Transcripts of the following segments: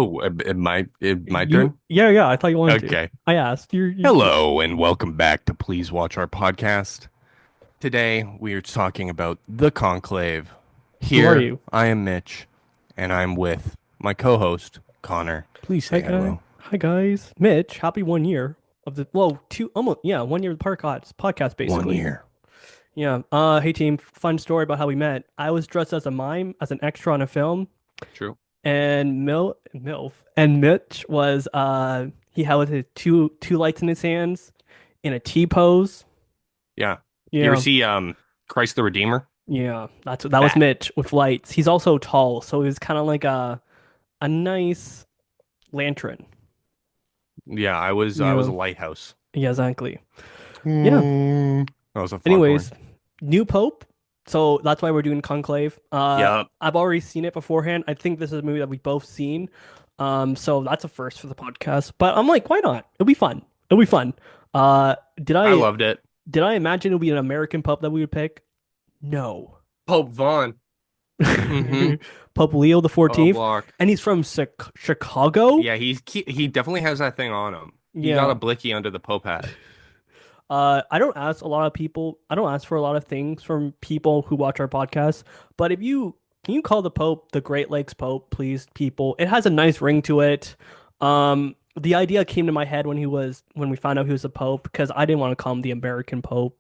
Oh, my You, turn? yeah. I thought you wanted to. Okay. I asked. Yeah. Hello and welcome back to Please Watch Our Podcast. Today we are talking about the Conclave. Who are Here you? I am Mitch, and I'm with my co-host Connor. Please Hi, say guy. hello. Hi, guys. Mitch, happy 1 year of the, two, almost, yeah, 1 year of the podcast, One basically. year. Yeah. Hey, team. Fun story about how we met. I was dressed as a mime, as an extra on a film, True. and MILF, and Mitch was, he had his two lights in his hands in a T pose. Yeah. You ever Yeah. see Christ the Redeemer? Yeah. That was That. Mitch with lights. He's also tall, so he was kind of like a nice lantern. Yeah, I was Yeah. a lighthouse. Yeah, exactly. Yeah. That was a foghorn. Anyways, new Pope. So that's why we're doing Conclave. Yep. I've already seen it beforehand. I think this is a movie that we've both seen. So that's a first for the podcast. But I'm like, why not? It'll be fun. It'll be fun. Uh, did I I loved it. did I imagine it would be an American Pope that we would pick? No. Pope Vaughn. Mm-hmm. Pope Leo the Oh, 14th, block. and he's from Chicago. Yeah, he definitely has that thing on him. He got a Yeah. blicky under the Pope hat. I don't ask a lot of people. I don't ask for a lot of things from people who watch our podcast. But if you can you call the Pope the Great Lakes Pope, please, people? It has a nice ring to it. The idea came to my head when we found out he was a Pope because I didn't want to call him the American Pope.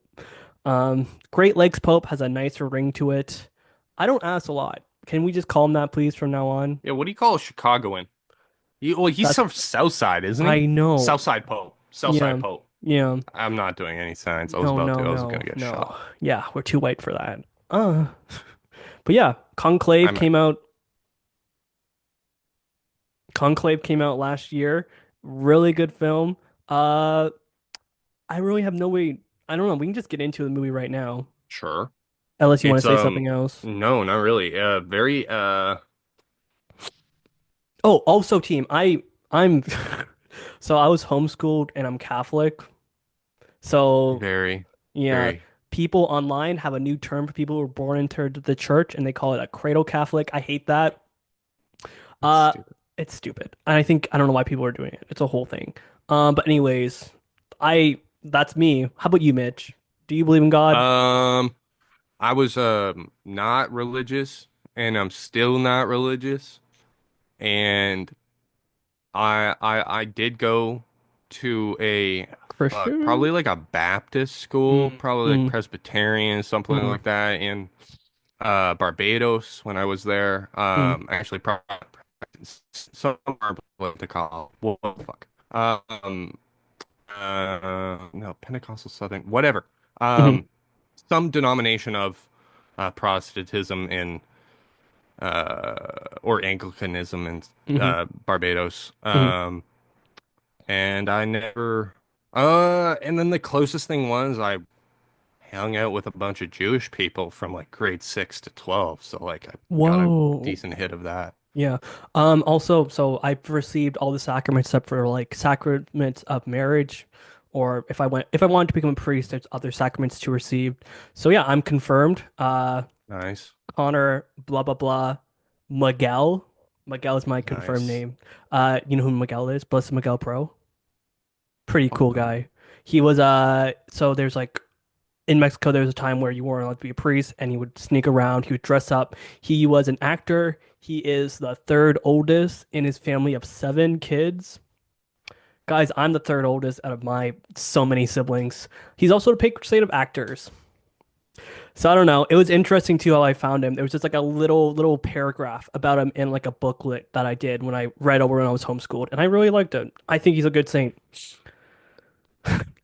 Great Lakes Pope has a nicer ring to it. I don't ask a lot. Can we just call him that, please, from now on? Yeah, what do you call a Chicagoan? He's That's from South Side, isn't he? I know. South Side Pope. South Side Yeah, Pope. yeah. I'm not doing any signs. I was No, about to. no, I was gonna no, get no. shot. Yeah, we're too white for that. But yeah, Conclave I'm. came out. Conclave came out last year. Really good film. Uh, I really have no way. I don't know. We can just get into the movie right now, Sure. unless you want It's to say something else. no, not really. Very Oh, also, team. I'm so I was homeschooled and I'm Catholic. So very yeah, very people online have a new term for people who were born into the church, and they call it a cradle Catholic. I hate that. Uh, stupid. it's stupid. And I don't know why people are doing it. It's a whole thing. But anyways, that's me. How about you, Mitch? Do you believe in God? Um, I was not religious, and I'm still not religious, and I did go to a Christian? probably like a Baptist school, Mm, probably like mm, Presbyterian, something mm, like that in Barbados when I was there. mm. Actually probably somewhere what to call what the fuck. No, Pentecostal Southern, whatever. Mhm, Um some denomination of Protestantism in or Anglicanism in mhm, Barbados. mhm. And I never and then the closest thing was I hung out with a bunch of Jewish people from like grade 6 to 12. So like I got a Whoa. decent hit of that. Yeah. Also, so I've received all the sacraments except for like sacraments of marriage, or if I wanted to become a priest, there's other sacraments to receive. So yeah, I'm confirmed. Nice. Connor, blah blah blah, Miguel. Miguel is my confirmed Nice. name. You know who Miguel is? Blessed Miguel Pro. Pretty Oh cool no. guy. He was so there's like in Mexico there was a time where you weren't allowed to be a priest and he would sneak around, he would dress up. He was an actor. He is the third oldest in his family of seven kids. Guys, I'm the third oldest out of my so many siblings. He's also the patron saint of actors. So I don't know. It was interesting too how I found him. There was just like a little paragraph about him in like a booklet that I did when I read over when I was homeschooled, and I really liked it. I think he's a good saint.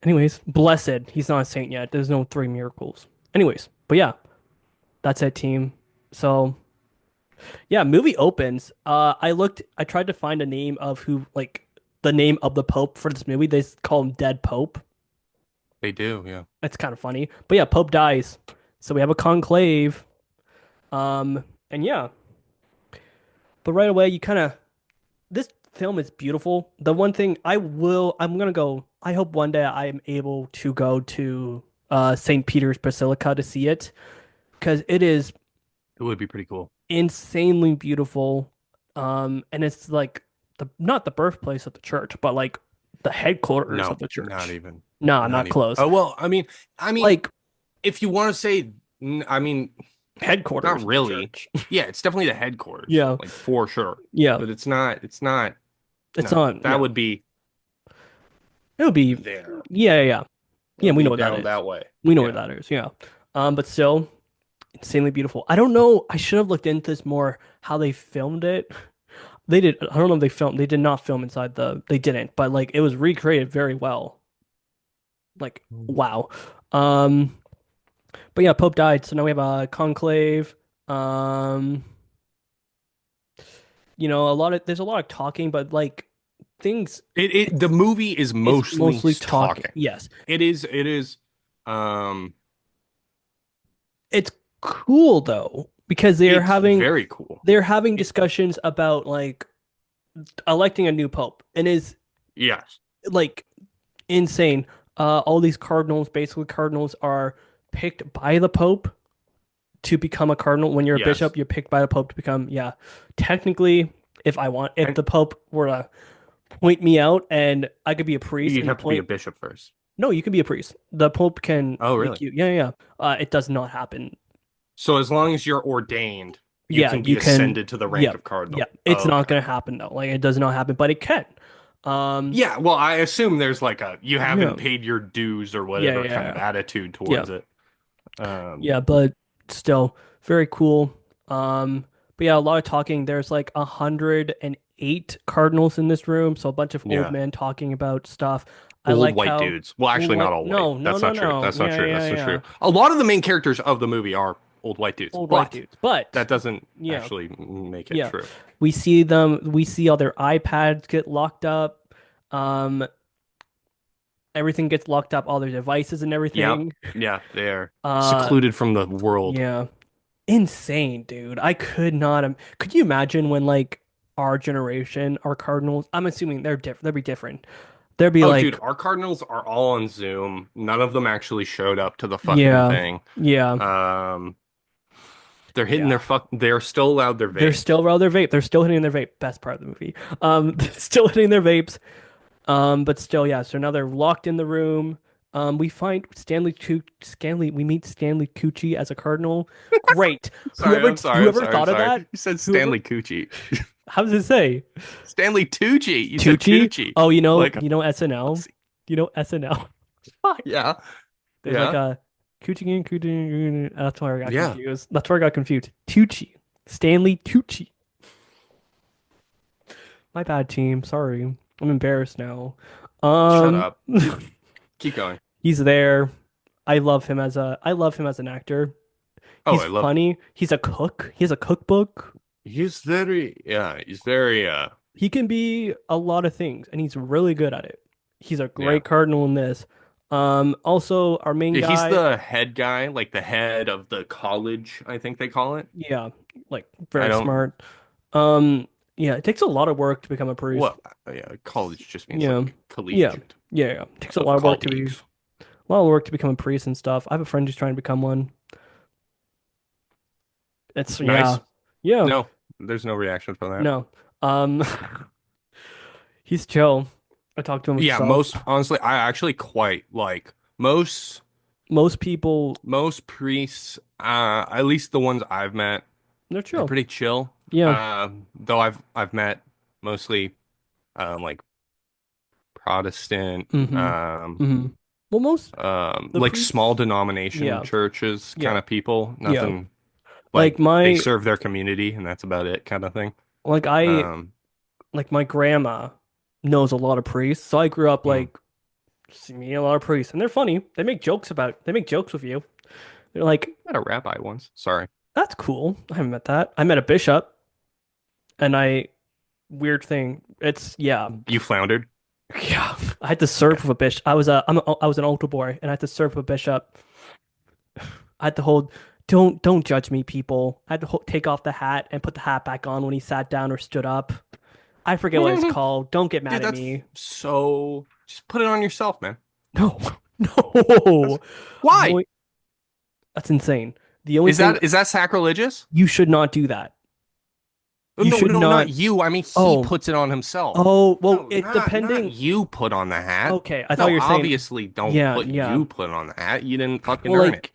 Anyways, blessed. He's not a saint yet. There's no three miracles. Anyways, but yeah, that's it, team. So yeah, movie opens. I tried to find a name of who like the name of the Pope for this movie. They call him Dead Pope. They do, yeah. It's kind of funny. But yeah, Pope dies. So we have a conclave. And yeah, but right away you kind of this film is beautiful. The one thing I'm gonna go. I hope one day I am able to go to St. Peter's Basilica to see it because it is It would be pretty cool. insanely beautiful. And it's like the not the birthplace of the church, but like the headquarters of No, the not church. even. Nah, Not not even. close. Oh well, I mean, Like if you want to say, I mean, not headquarters of the really. church. Yeah, it's definitely the headquarters, Yeah, like for sure. yeah. But it's not. It's not. It's No, on. that Yeah, would be it would be. there. Yeah, yeah, yeah. It Yeah, would we know be what that down is. that way. We know what Yeah. that is. Yeah. But still, insanely beautiful. I don't know. I should have looked into this more. How they filmed it. They did. I don't know if they filmed. They did not film inside the. They didn't. But like, it was recreated very well. Like, wow. Um. But yeah, Pope died, so now we have a conclave. Um, a lot of there's a lot of talking, but like things, The it's movie is it's mostly mostly talking. talking. Yes, It is um it's cool though because it's very cool. they're having It, discussions about like electing a new pope, and is yes. like insane. All these cardinals, basically cardinals, are picked by the pope to become a cardinal. When you're a Yes. bishop, you're picked by the pope to become, yeah. Technically, if And the pope were to point me out and I could be a priest you'd and have to be a point, bishop first. no, you can be a priest. The pope can Oh, make really? you, yeah, yeah, yeah. It does not happen. So as long as you're ordained, you Yeah, can you be can, ascended to the rank yeah, of yeah. cardinal. It's Oh, not okay. going to happen though. Like, it does not happen, but it can. Um, Yeah, well, I assume there's like a you yeah, haven't paid your dues or yeah, whatever kind of yeah, attitude yeah, towards it. Um, yeah, but still very cool. But yeah, a lot of talking. There's like 108 cardinals in this room, so a bunch of old yeah. men talking about stuff. I Old like white how dudes. Well, old actually, not white. all white. No, no, That's no, not true. no. That's not Yeah, true. yeah, That's not true. yeah. A lot of the main characters of the movie are old white dudes, Old white but dudes. But that doesn't yeah, actually make it yeah. true. We see them. We see all their iPads get locked up. Um, Everything gets locked up. All their devices and Yep. everything. Yeah, they're Uh, secluded from the world. yeah. Insane, dude. I could not. Could you imagine when like our generation, our Cardinals? I'm assuming they're different. They'll be different. They'll be Oh, dude, like, our Cardinals are all on Zoom. None of them actually showed up to the fucking yeah, thing. yeah, Um, they're hitting yeah. their fuck. They're still allowed their They're vapes. still around their vape. They're still hitting their vape. Best part of the movie. Still hitting their vapes. But still, yeah. So now they're locked in the room. We find Stanley. We meet Stanley Tucci as a cardinal. Great. Sorry, I'm sorry, I'm Whoever sorry, I'm thought of sorry. that? You said Whoever. Stanley Coochie. How does it say? Stanley Tucci. You said Tucci? Coochie. Oh, Like, SNL. You know SNL. Fuck. yeah, There's like yeah, a Coochie. That's where I got yeah. confused. That's where I got confused. Tucci. Stanley Tucci. My bad, team. Sorry. I'm embarrassed now. Shut Um, up. Keep going. he's there. I love him as an actor. Oh, He's I love. funny. He's a cook. He has a cookbook. He's very, yeah, he's very, He can be a lot of things, and he's really good at it. He's a yeah. great cardinal in this. Also our main Yeah, he's guy, the head guy, like the head of the college, I think they call it. yeah, like I very don't, smart. Um, yeah, it takes a lot of work to become a priest. what, yeah, college just means Yeah, like yeah, collegiate yeah, yeah. It takes a of lot of work to be colleagues. a lot of work to become a priest and stuff. I have a friend who's trying to become one. It's yeah, Nice. yeah, No, there's no reaction for that. no. Um, he's chill. I talked to him Yeah, himself. most, honestly, I actually quite like Most people, most priests, at least the ones I've met, they're they're chill. pretty chill. Yeah. Though I've met mostly, like Protestant, Mm-hmm. Mm-hmm. Well, most the like small priests, denomination yeah, churches kind yeah, of people. yeah. Nothing Like like they my, serve their community and that's about it kind of thing. like I, Um, like my grandma knows a lot of priests, so I grew up mm. like seeing a lot of priests, and they're funny. They make jokes with you. They're like, Met a rabbi once. Sorry. "That's cool." I haven't met that. I met a bishop, and weird thing. It's yeah, You floundered. yeah. I had to serve Okay. with a bishop. I was an altar boy, and I had to serve with a bishop. I had to hold. Don't judge me, people. I had to take off the hat and put the hat back on when he sat down or stood up. I forget what it's called. Don't get mad Dude, at that's me. so just put it on yourself, man. No, That's no. The why? only That's insane. The only thing Is that sacrilegious? you should not do that. Oh, You no, should no, not not. you. I mean, he Oh, puts it on himself. oh, well, No, it not depending. you put on the hat. Okay, I thought No, you were saying, obviously don't yeah, put yeah. you put on the hat. You didn't fucking Well, earn it.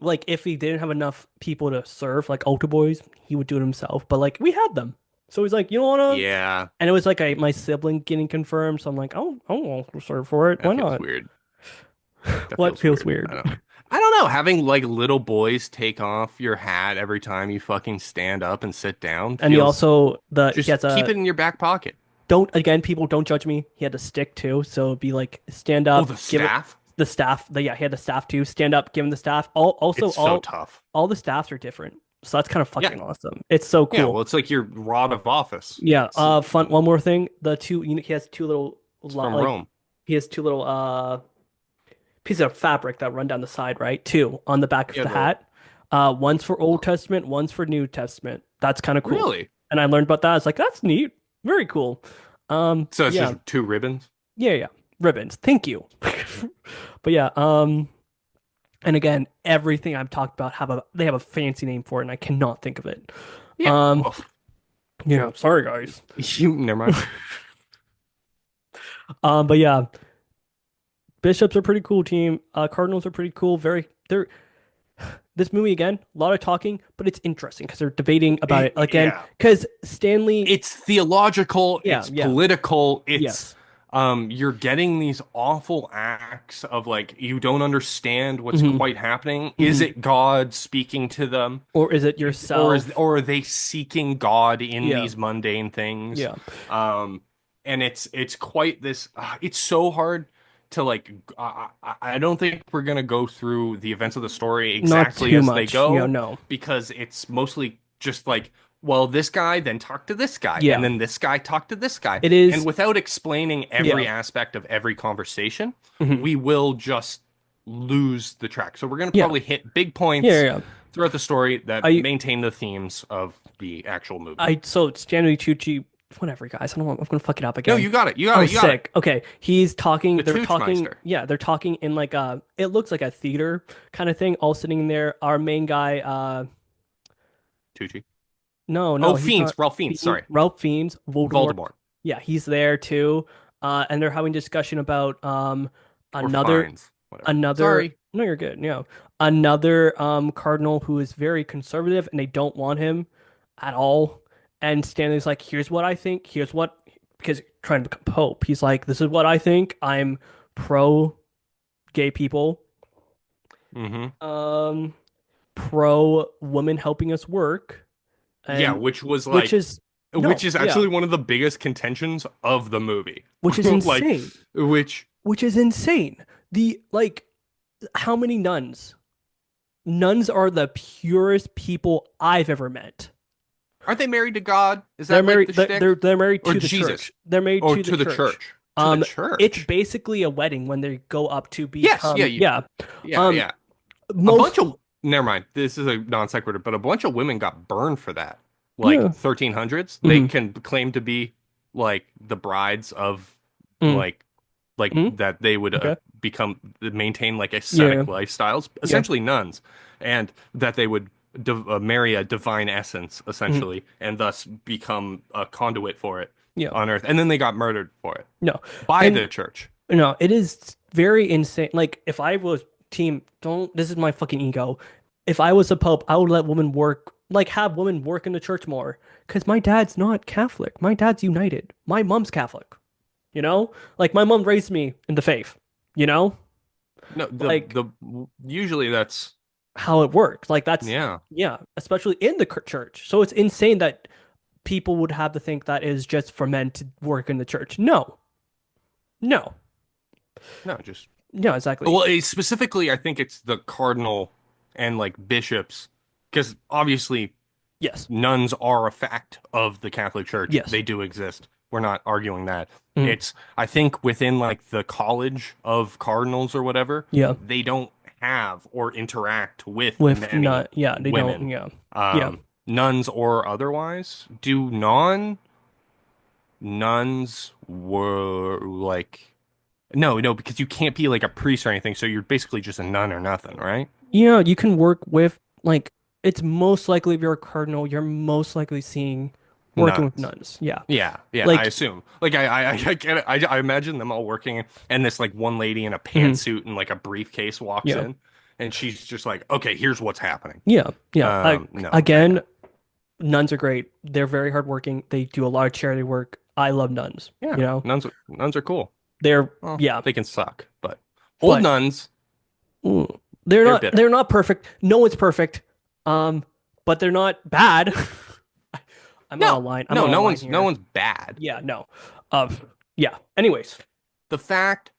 like if he didn't have enough people to serve, like altar boys, he would do it himself. But like we had them, so he's like, you don't wanna. Yeah, And it was like my sibling getting confirmed, so I'm like, oh, I'll serve for it. that Why feels not? weird. That What feels feels weird. weird? I don't know. Having like little boys take off your hat every time you fucking stand up and sit down And he feels also he just has keep a it in your back pocket. don't again, people don't judge me. He had a stick too, so it'd be like stand Oh, the up, give it staff. the staff. Yeah, he had the staff too. Stand up, give him the staff. Also It's so tough. all the staffs are different, so that's kind of Yeah. fucking awesome. It's so Yeah, cool. well, it's like your rod of office. Yeah. It's, Fun. One more thing. The two. He has two little it's from like Rome. he has two little pieces of fabric that run down the side, right? Two on the back of Yeah, the the hat. One's for Old Testament, one's for New Testament. That's kind of cool. really. And I learned about that. I was like, that's neat. Very cool. So it's Yeah, just two ribbons. yeah. Ribbons. Thank you. But yeah, and again, everything I've talked about they have a fancy name for it, and I cannot think of it. Yeah. Um, Well, yeah, sorry guys. you never mind. But yeah, Bishops are pretty cool team. Cardinals are pretty cool. They're this movie again, a lot of talking, but it's interesting because they're debating about it again. Yeah. Because Stanley, It's theological, yeah, it's yeah, political, it's yes, you're getting these awful acts of like you don't understand what's hmm quite happening. Is hmm it God speaking to them? or is it yourself? Or are they seeking God in Yeah, these mundane things? yeah, Um, and it's quite this. It's so hard to like. I don't think we're gonna go through the events of the story not exactly too as they much. Yeah, go no, because it's mostly just like. Well, this guy then talked to this guy, and yeah, then this guy talked to this guy. it And is. without explaining Yeah, every aspect of every conversation, hmm we will just lose the track. So we're going to yeah, probably hit big yeah, points yeah. throughout the story that I, maintain the themes of the actual movie. so Stanley Tucci, whatever, guys. I don't want. I'm gonna fuck it up No, again. you got it. You got Oh, it. You got it. sick. Okay, he's talking. The They're talking. Toochmeister. Yeah, they're talking in like a. It looks like a theater kind of thing. All sitting there. Our main guy. Tucci. No, Oh, no, he's Fiends. not. Ralph Fiennes. Sorry. Ralph Fiennes, Voldemort. Voldemort. Yeah, he's there too. And they're having discussion about Or another Fines. Whatever. another. Sorry. No, you're good. Yeah, another cardinal who is very conservative, and they don't want him at all. And Stanley's like, "Here's what I think. Here's what." Because trying to become pope, he's like, "This is what I think. I'm pro gay people, Mm-hmm. um, pro women helping us work, Yeah, and which was which like, is which no, is yeah, actually one of the biggest contentions of the movie. which is Like, insane." which, Which is insane. The like how many nuns? Nuns are the purest people I've ever met. aren't they married to God? Is They're that like married the shtick? they're married Or to the Jesus? church. They're married Or to the to the church. church? To the Um it's church? basically a wedding when they go up to Yes, yeah, become yeah. yeah, Um yeah. A bunch most of, never mind, this is a non sequitur, but a bunch of women got burned for that. Like yeah. 1300s. They hmm can claim to be like the brides of mm like mm that they would Okay. become maintain like Yeah. ascetic lifestyles, Yeah. essentially nuns, and that they would marry a divine essence hmm essentially, and thus become a conduit for it Yeah. on earth. And then they got murdered for it No. by And the church. no, it is very insane. Like if I was team, don't this is my fucking ego. If I was a pope, I would let women work, like have women work in the church more. Because my dad's not Catholic. My dad's United. My mom's Catholic. You know? Like my mom raised me in the faith. You know? No, Like the usually that's how it works. Like that's yeah. yeah, especially in the church. So it's insane that people would have to think that is just for men to work in the church. No. No. No, just No, exactly. well, specifically, I think it's the cardinal and like bishops, because obviously Yes. nuns are a fact of the Catholic Church. Yes. They do exist. We're not arguing that. Mhm. It's, I think, within like the college of cardinals or whatever, Yeah. they don't have or interact with With many not yeah, they don't women, yeah. Yeah. nuns or otherwise. Do nuns were like, no, because you can't be like a priest or anything. So you're basically just a nun or nothing, right? Yeah, you can work with like it's most likely if you're a cardinal, you're most likely seeing working with Nuns. nuns. Yeah. Yeah, yeah, I Like, assume. Like I get it. I imagine them all working, and this like one lady in a mhm, pantsuit and like a briefcase walks yeah. in, and she's just like, "Okay, here's what's happening." Yeah. Yeah. No, Again, nuns are great. They're very hardworking. They do a lot of charity work. I love nuns, yeah, you know. nuns are cool. They're Well, yeah, they can suck, but old but nuns, they're they're not bitter. they're not perfect. No one's perfect. Um, but they're not bad. I'm out of No, line. I'm no, out of line no here. one's bad. Yeah, no. Um, yeah. Anyways, The fact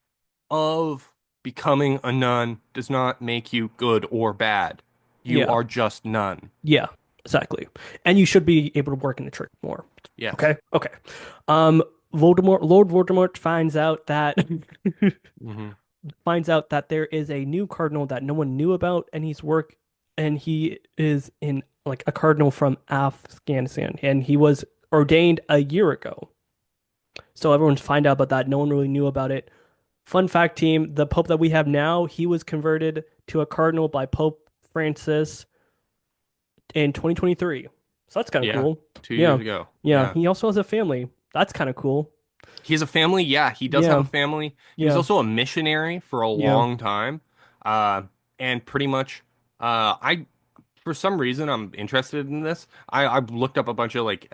of becoming a nun does not make you good or bad. You yeah, are just none. yeah, exactly. And you should be able to work in the church more. Yes. Okay, okay. Lord Voldemort finds out that Hmm. finds out that there is a new cardinal that no one knew about, and he is in like a cardinal from Afghanistan, and he was ordained a year ago. So everyone's find out about that. No one really knew about it. Fun fact, team: the Pope that we have now, he was converted to a cardinal by Pope Francis in 2023. So that's kind of Yeah. cool. Two Yeah, years ago. yeah. Yeah. He also has a family. That's kind of cool. He has a family. Yeah, he does have Yeah, a family. He was yeah, also a missionary for a yeah. long time. Uh, and pretty much, for some reason, I'm interested in this. I've looked up a bunch of like,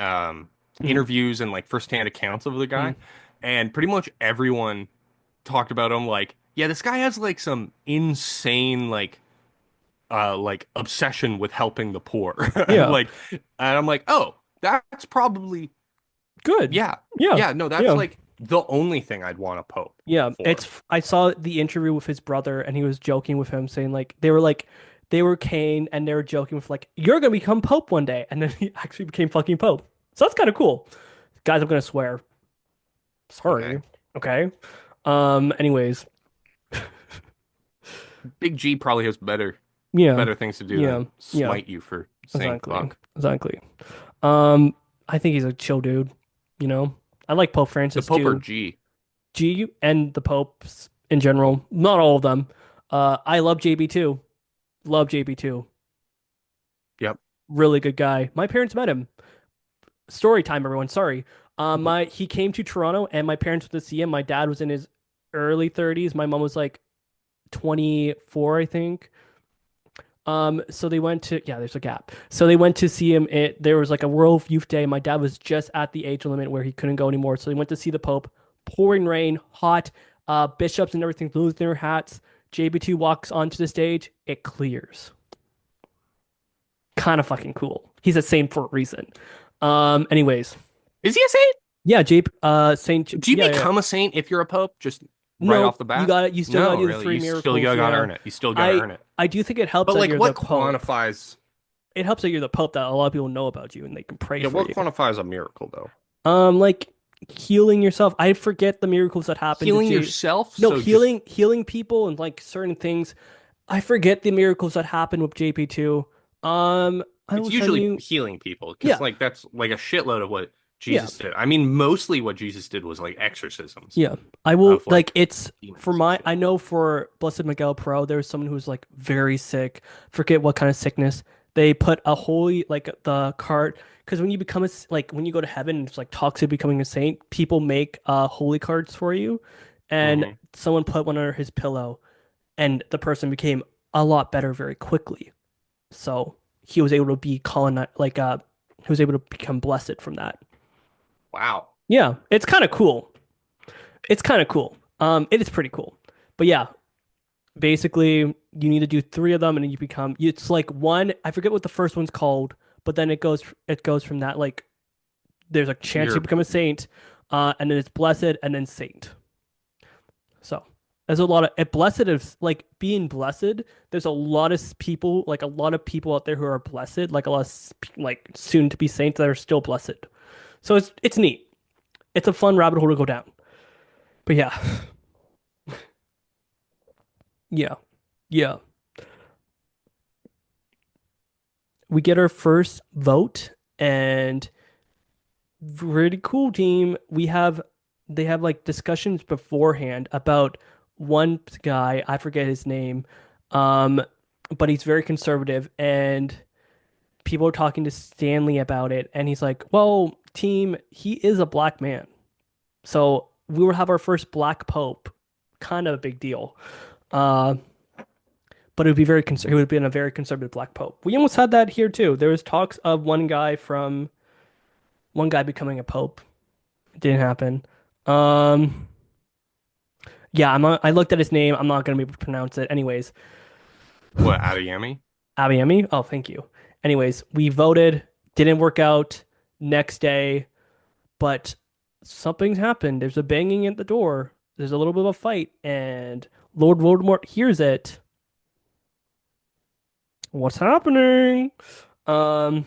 Mm, interviews and like firsthand accounts of the mm. guy. And pretty much everyone talked about him like, yeah, this guy has like some insane, like obsession with helping the poor. Yeah, Like, and I'm like, oh, that's probably, good. yeah, Yeah, yeah, no, that's yeah. like the only thing I'd want a pope Yeah, for. I saw the interview with his brother and he was joking with him saying like they were Cain and they were joking with like you're gonna become Pope one day and then he actually became fucking Pope. So that's kind of cool. Guys, I'm gonna swear. Sorry. Okay. Okay. Anyways, Big G probably has yeah. better things to do Yeah. than Yeah. smite you for saying Exactly. fuck. Exactly. Um I think he's a chill dude, you know. I like Pope The Francis Pope or too. G. G and the popes in general, not all of them. I love JB too. Love JB too. Yep. Really good guy. My parents met him. Story time, everyone. Sorry. My he came to Toronto and my parents went to see him. My dad was in his early 30s. My mom was like 24, I think. So they went to yeah, there's a gap. So they went to see him. There was like a World Youth Day. My dad was just at the age limit where he couldn't go anymore. So they went to see the Pope. Pouring rain, hot, bishops and everything losing their hats. JB2 walks onto the stage. It clears. Kind of fucking cool. He's a saint for a reason. Anyways, Is he a saint? yeah, Jape, Saint, Do you yeah, yeah. become a saint if you're a pope? Just right off No, the you bat? got it. You still got to No, do the really. three You still miracles. gotta Yeah, earn it. You still gotta I earn it. I do think it helps But that like you're the what Pope. quantifies It helps that you're the Pope that a lot of people know about you and they can pray yeah, for what you. quantifies a miracle though? Like healing yourself. I forget the miracles that happened to Healing J. yourself? No, So just healing people and like certain things. I forget the miracles that happened with JP2. I it's will send usually you. healing people because Yeah, like that's like a shitload of what yeah. Jesus did. I mean, mostly what Jesus did was like exorcisms Yeah, I will of like like it's for demons and my shit. I know for Blessed Miguel Pro there was someone who was like very sick, forget what kind of sickness. They put a holy like the card because when you become like when you go to heaven it's like talks to becoming a saint, people make holy cards for you and Hmm. someone put one under his pillow and the person became a lot better very quickly. So he was able to be colonized he was able to become blessed from that. Wow. Yeah, it's kind of cool. It's kind of cool. It is pretty cool. But yeah, basically you need to do three of them and then you become it's like one, I forget what the first one's called, but then it goes from that like there's a chance you You're become a saint, and then it's blessed and then saint. So there's a lot of blessed is like being blessed. There's a lot of people, like a lot of people out there who are blessed, like a lot of like soon to be saints that are still blessed. So it's neat. It's a fun rabbit hole to go down. But yeah, yeah, yeah. We get our first vote and really cool team. They have like discussions beforehand about one guy, I forget his name, um, but he's very conservative and people are talking to Stanley about it, and he's like, "Well, team, he is a black man, so we will have our first black pope. Kind of a big deal." Uh, but it would be it would have been a very conservative black pope. We almost had that here too. There was talks of one guy becoming a pope. It didn't happen. Um, yeah, I looked at his name. I'm not gonna be able to pronounce it. Anyways, What, Adeyemi? Abiemi. Oh, thank you. Anyways, we voted. Didn't work out. Next day, but something's happened. There's a banging at the door. There's a little bit of a fight, and Lord Voldemort hears it. What's happening? Um,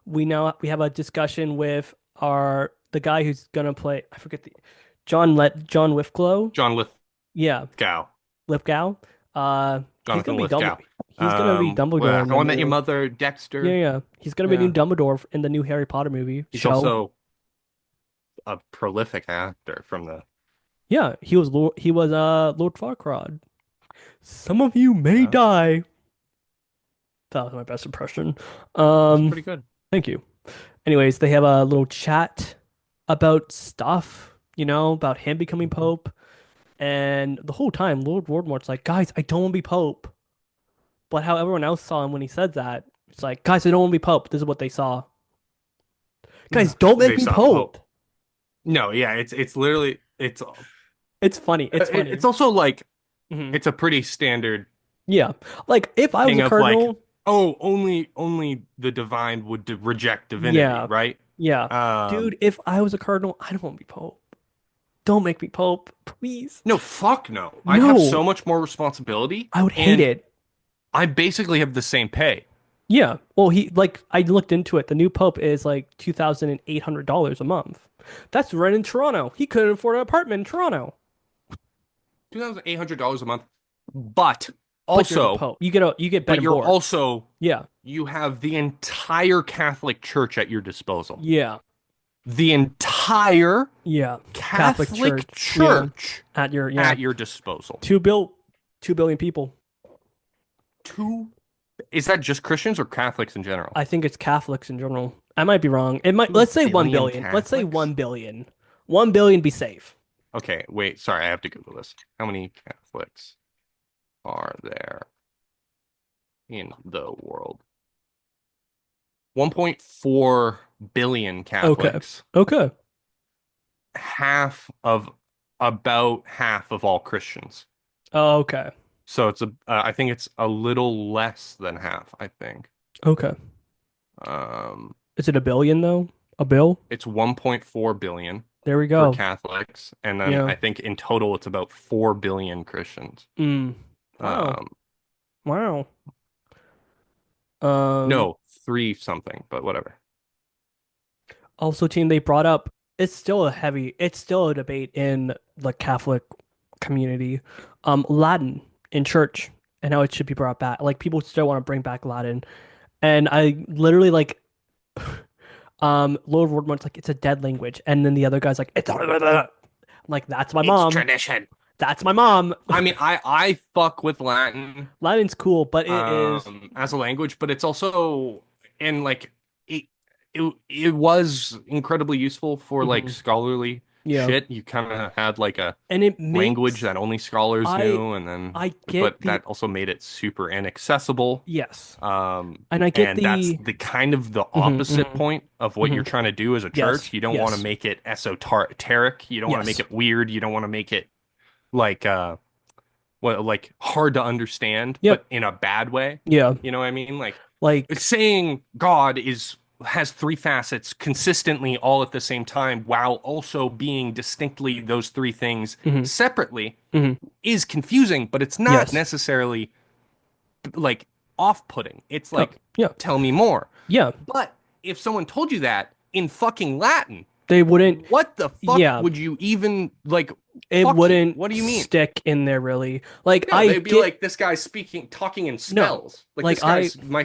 we have a discussion with our the guy who's gonna play. I forget the John Lithgow. John Yeah, Lithgow. Lithgow. He's gonna Jonathan be Lithgow. Dumbledore. He's gonna be Dumbledore in How the I Met Your new. Mother, Yeah, Dexter. yeah. He's gonna be new Yeah. Dumbledore in the new Harry Potter movie He's show. also a prolific actor from the. Yeah, he was Lord Farquaad. Some of you may Yeah, die. That was my best impression. that's Um, pretty good. Thank you. Anyways, they have a little chat about stuff, about him becoming Pope. And the whole time, Lord Voldemort's like, guys, I don't want to be Pope. But how everyone else saw him when he said that, it's like, guys, I don't want to be Pope. This is what they saw. Guys, don't make They me saw Pope. Pope. No, yeah, it's literally It's funny. It's funny. it's also like Hmm. it's a pretty standard Yeah. Like, if I was thing a of like, cardinal, oh, only the divine would reject divinity, yeah. right? Yeah. Um, Dude, if I was a cardinal, I don't want to be Pope. Don't make me Pope, please. no, fuck no. I have No, so much more responsibility, I would hate and it. I basically have the same pay. Yeah. Well, I looked into it. The new pope is like $2,800 a month. That's rent in Toronto. He couldn't afford an apartment in Toronto. $2,800 a month, but But you're the also, pope. You get bed but and you're board. also Yeah. you have the entire Catholic Church at your disposal. Yeah. The entire Yeah. Catholic Catholic Church. Yeah. Church At your yeah. at your disposal. 2 billion people. Two, is that just Christians or Catholics in general? I think it's Catholics in general. I might be wrong. It might Two let's say 1 billion billion. Let's say Catholics? 1 billion. 1 billion be safe. Okay, wait, sorry, I have to Google this. How many Catholics are there in the world? 1.4 billion Okay. Catholics. Okay. Half of About half of all Christians. Oh, okay. So I think it's a little less than half, I think. Okay. Um, Is it a billion though? A bill? it's 1.4 billion There we for go. Catholics, and then Yeah. I think in total it's about 4 billion Christians. Mm. Wow. Um, Wow. Um, no, three something, but whatever. Also, team, they brought up it's still a debate in the Catholic community. Latin in church and how it should be brought back. Like people still want to bring back Latin. And I literally like Lord Voldemort's like it's a dead language. And then the other guy's like, it's like that's my It's mom. tradition. That's my mom. I mean, I fuck with Latin Latin's cool, but it is as a language, but it's also and like it it was incredibly useful for like mhm. scholarly Yeah. shit. You kind of had like a And it language makes that only scholars I knew, and then I get but the that also made it super inaccessible. yes. And I get And that's the the kind of the mhm, opposite mhm, point of what you're mhm. trying to do as a Yes. church. You don't want to Yes. make it esoteric. You don't want to make Yes. it weird. You don't want to make it like like hard to understand, Yep. but in a bad way. Yeah. You know what I mean? Like Like, it's saying God is has three facets consistently all at the same time while also being distinctly those three things mhm, separately mhm. is confusing, but it's not Yes. necessarily like off-putting. It's Yep. like Yeah. tell me more. Yeah. But if someone told you that in fucking Latin, They wouldn't, what the fuck yeah, would you even like it fuck you? wouldn't What do you mean? stick in there really. Like, No, I they'd be get, like, this guy's talking in no, spells. Like like, this guy's, my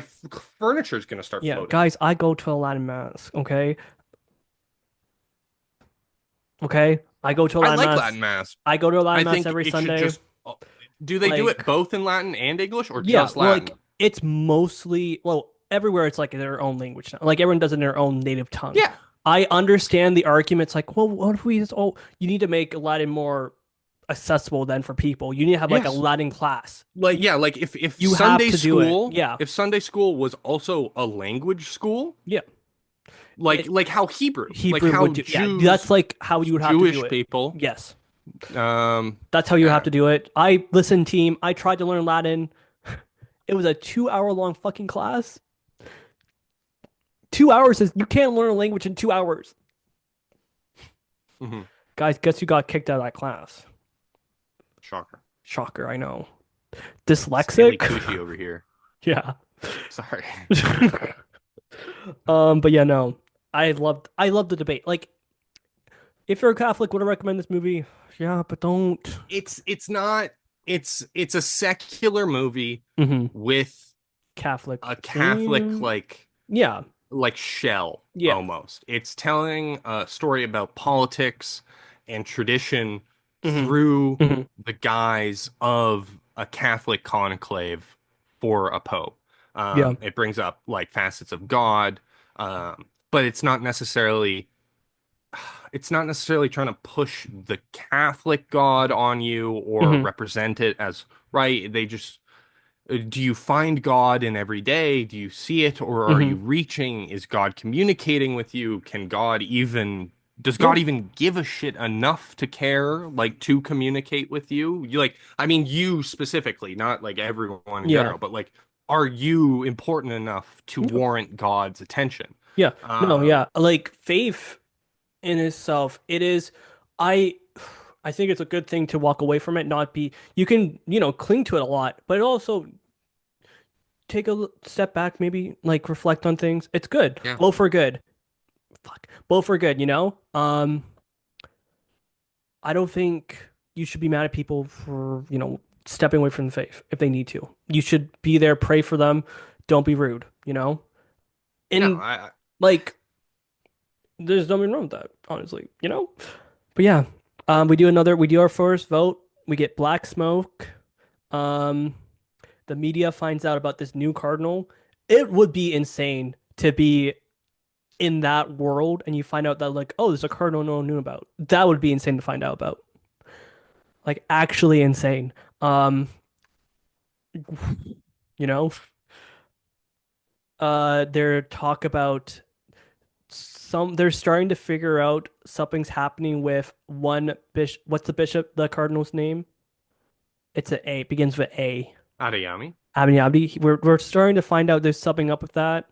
furniture's gonna start yeah, floating. guys, I go to a Latin mass, okay? Okay? I go to a I Latin like mass. Latin mass. I go to a I Latin mass think every it should Sunday. just. Do they do Like, it both in Latin and English or yeah, just well, like, Latin? it's mostly, well, everywhere it's like their own language now. Like everyone does it in their own native tongue. Yeah. I understand the arguments like, well, what if we just you need to make Latin more accessible then for people. You need to have like a Yes. Latin class. Like yeah, like if You have to do it. Yeah. Sunday school was also a language school, Yeah. like It, how Hebrew, like Hebrew would how do. Yeah, that's like how you would have to do Jewish it. people, Yes. um, That's how you have yeah. to do it. I listen, team. I tried to learn Latin. It was a 2 hour long fucking class. 2 hours is you can't learn a language in 2 hours. Hmm. Guys, guess who got kicked out of that class? Shocker. Shocker, I know. Stanley Dyslexic? Tucci over here. Yeah. Sorry. But yeah, no. I loved the debate. Like, if you're a Catholic, would I recommend this movie? Yeah, but don't. It's not it's a secular movie Hmm. with Catholic a Catholic theme. Yeah. shell Yeah. almost. It's telling a story about politics and tradition Hmm. through Hmm. the guise of a Catholic conclave for a pope. Yeah. It brings up like facets of God, but it's not necessarily trying to push the Catholic God on you or Hmm. represent it as right. They just do you find God in every day? Do you see it, or are Hmm. you reaching? Is God communicating with you? Does Yeah. God even give a shit enough to care, like to communicate with you? I mean, you specifically, not like everyone in Yeah. general, but like, are you important enough to Yeah. warrant God's attention? Yeah. No, Um, yeah. Like faith in itself, it is I I think it's a good thing to walk away from it, not be you can, cling to it a lot, but also take a step back, maybe like reflect on things. It's good. yeah. Both are good. Fuck. Both are good, I don't think you should be mad at people for, stepping away from the faith if they need to. You should be there, pray for them. Don't be rude. No, And like there's nothing wrong with that, honestly. But yeah, we do our first vote. We get black smoke. Um, the media finds out about this new cardinal. It would be insane to be in that world and you find out that like, oh, there's a cardinal no one knew about. That would be insane to find out about. Like actually insane. Um, you know, they're talk about they're starting to figure out something's happening with one bishop. What's the cardinal's name? It's a A, begins with A. Adeyemi. Abdi Abdi. We're starting to find out there's something up with that.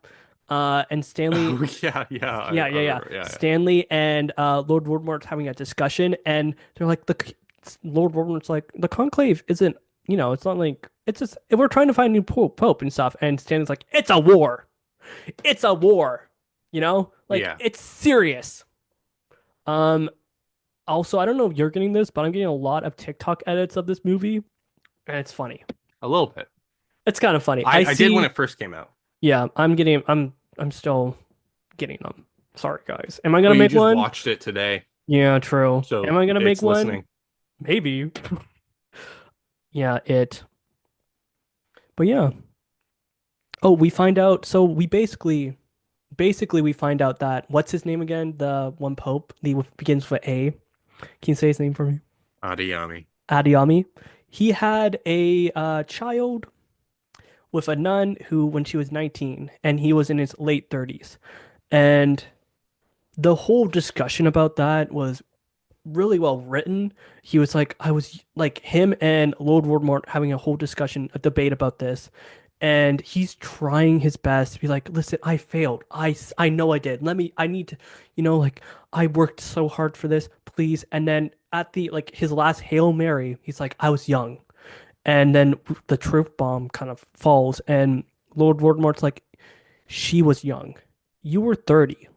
And Stanley, Oh yeah, yeah, yeah, I yeah, yeah. remember. Yeah, yeah. Stanley and Lord Voldemort's having a discussion, and they're like, Lord Voldemort's like, the conclave isn't, it's not like it's just we're trying to find a new pope and stuff. And Stanley's like, it's a war. It's a war. Like Yeah. it's serious. Um, Also, I don't know if you're getting this, but I'm getting a lot of TikTok edits of this movie, and it's funny. A little bit. It's kind of funny. I I did when see. it first came out. Yeah, I'm still getting them. Sorry, guys. Am I gonna Well, you make just one? watched it today, Yeah, true. Am so I gonna make it's one? listening. Maybe. Yeah, it. But yeah. Oh, we find out. So we basically we find out that what's his name again? The one pope. The begins with A. Can you say his name for me? Adeyemi. Adiyami. He had a child with a nun who, when she was 19, and he was in his late 30s. And the whole discussion about that was really well written. He was like, I was like him and Lord Voldemort having a whole discussion, a debate about this. And he's trying his best to be like, listen, I failed. I know I did. I need to, like, I worked so hard for this, please. And then at like, his last Hail Mary, he's like, I was young. And then the truth bomb kind of falls. And Lord Voldemort's like, she was young. You were 30.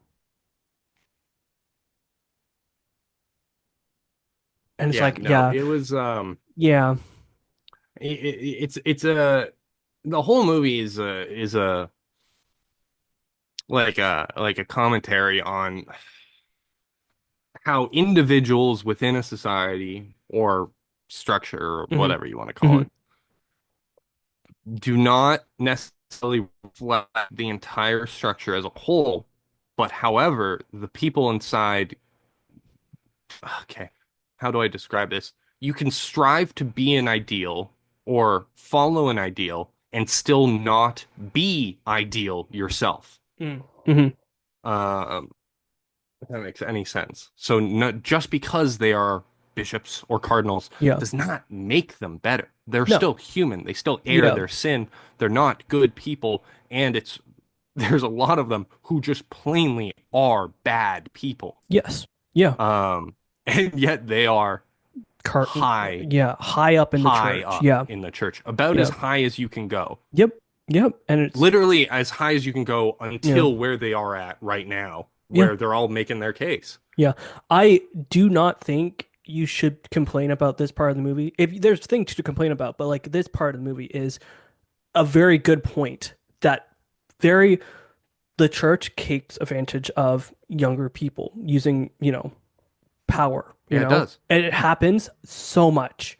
And it's Yeah, like, no, yeah, it was yeah. it's a the whole movie is a like a commentary on how individuals within a society or structure or Hmm. whatever you want to call Hmm. it do not necessarily necessarily reflect the entire structure as a whole. But however, the people inside, okay, how do I describe this? You can strive to be an ideal or follow an ideal and still not be ideal yourself. Mm. Hmm. Um, if that makes any sense. So no, just because they are bishops or cardinals Yeah. does not make them better. They're No. still human. They still air Yeah. their sin. They're not good people, and it's there's a lot of them who just plainly are bad people. Yes. Yeah. Um, and yet they are Cart. high, Yeah. High up in the high church. up Yeah. in the church, about as Yeah. high as you can go. Yep. Yep. And it's Literally as high as you can go yeah. until where they are at right now, Yeah. where they're all making their case. Yeah. I do not think you should complain about this part of the movie. If there's things to complain about, but like this part of the movie is a very good point that very the church takes advantage of younger people using, power, Yeah, it does. and it happens so much.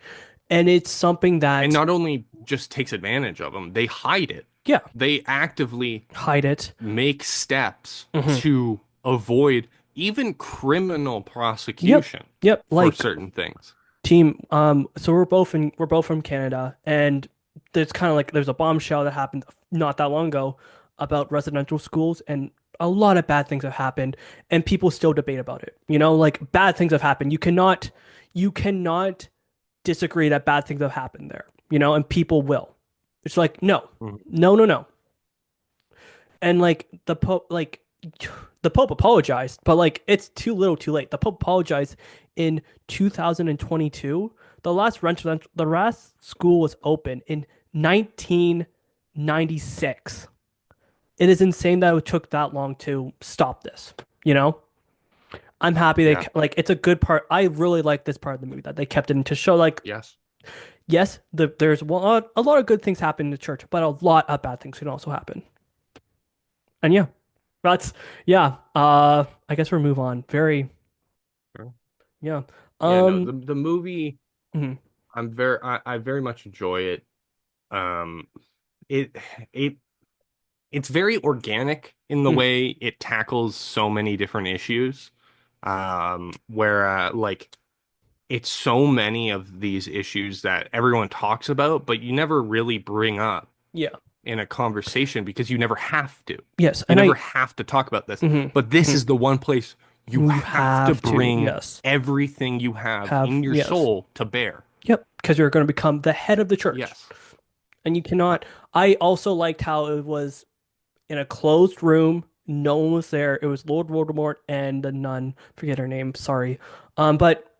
And it's something And that, not only just takes advantage of them, they hide it. yeah, They actively hide it. make steps Hmm. to avoid even criminal Yep. prosecution Yep. for Like certain things. team, so we're both from Canada, and there's kind of like there's a bombshell that happened not that long ago about residential schools, and a lot of bad things have happened, and people still debate about it. Like bad things have happened. You cannot disagree that bad things have happened there, and people will. It's like, no, Mhm. no, no, no. And like the Pope apologized, but like it's too little too late. The Pope apologized in 2022. The last school was open in 1996. It is insane that it took that long to stop this, you know? I'm happy Yeah. like it's a good part. I really like this part of the movie that they kept it in to show like Yes. yes, there's a lot of good things happen in the church, but a lot of bad things can also happen. And yeah, that's yeah. I guess we'll move on. Very Sure. yeah. Yeah, no, Um. the movie Mhm. I very much enjoy it. Um it it it's very organic in the Mhm. way it tackles so many different issues. Where like it's so many of these issues that everyone talks about, but you never really bring up Yeah. in a conversation because you never have to. Yes. You And never I. have to talk about this. Mhm. But this Mhm. is the one place you You have to have to. bring Yes. everything you have Have in your yes. soul to bear. Yep. Because you're going to become the head of the church, Yes. and you Uh, cannot. I also liked how it was in a closed room. No one was there. It was Lord Voldemort and the nun. Forget her name. Sorry. But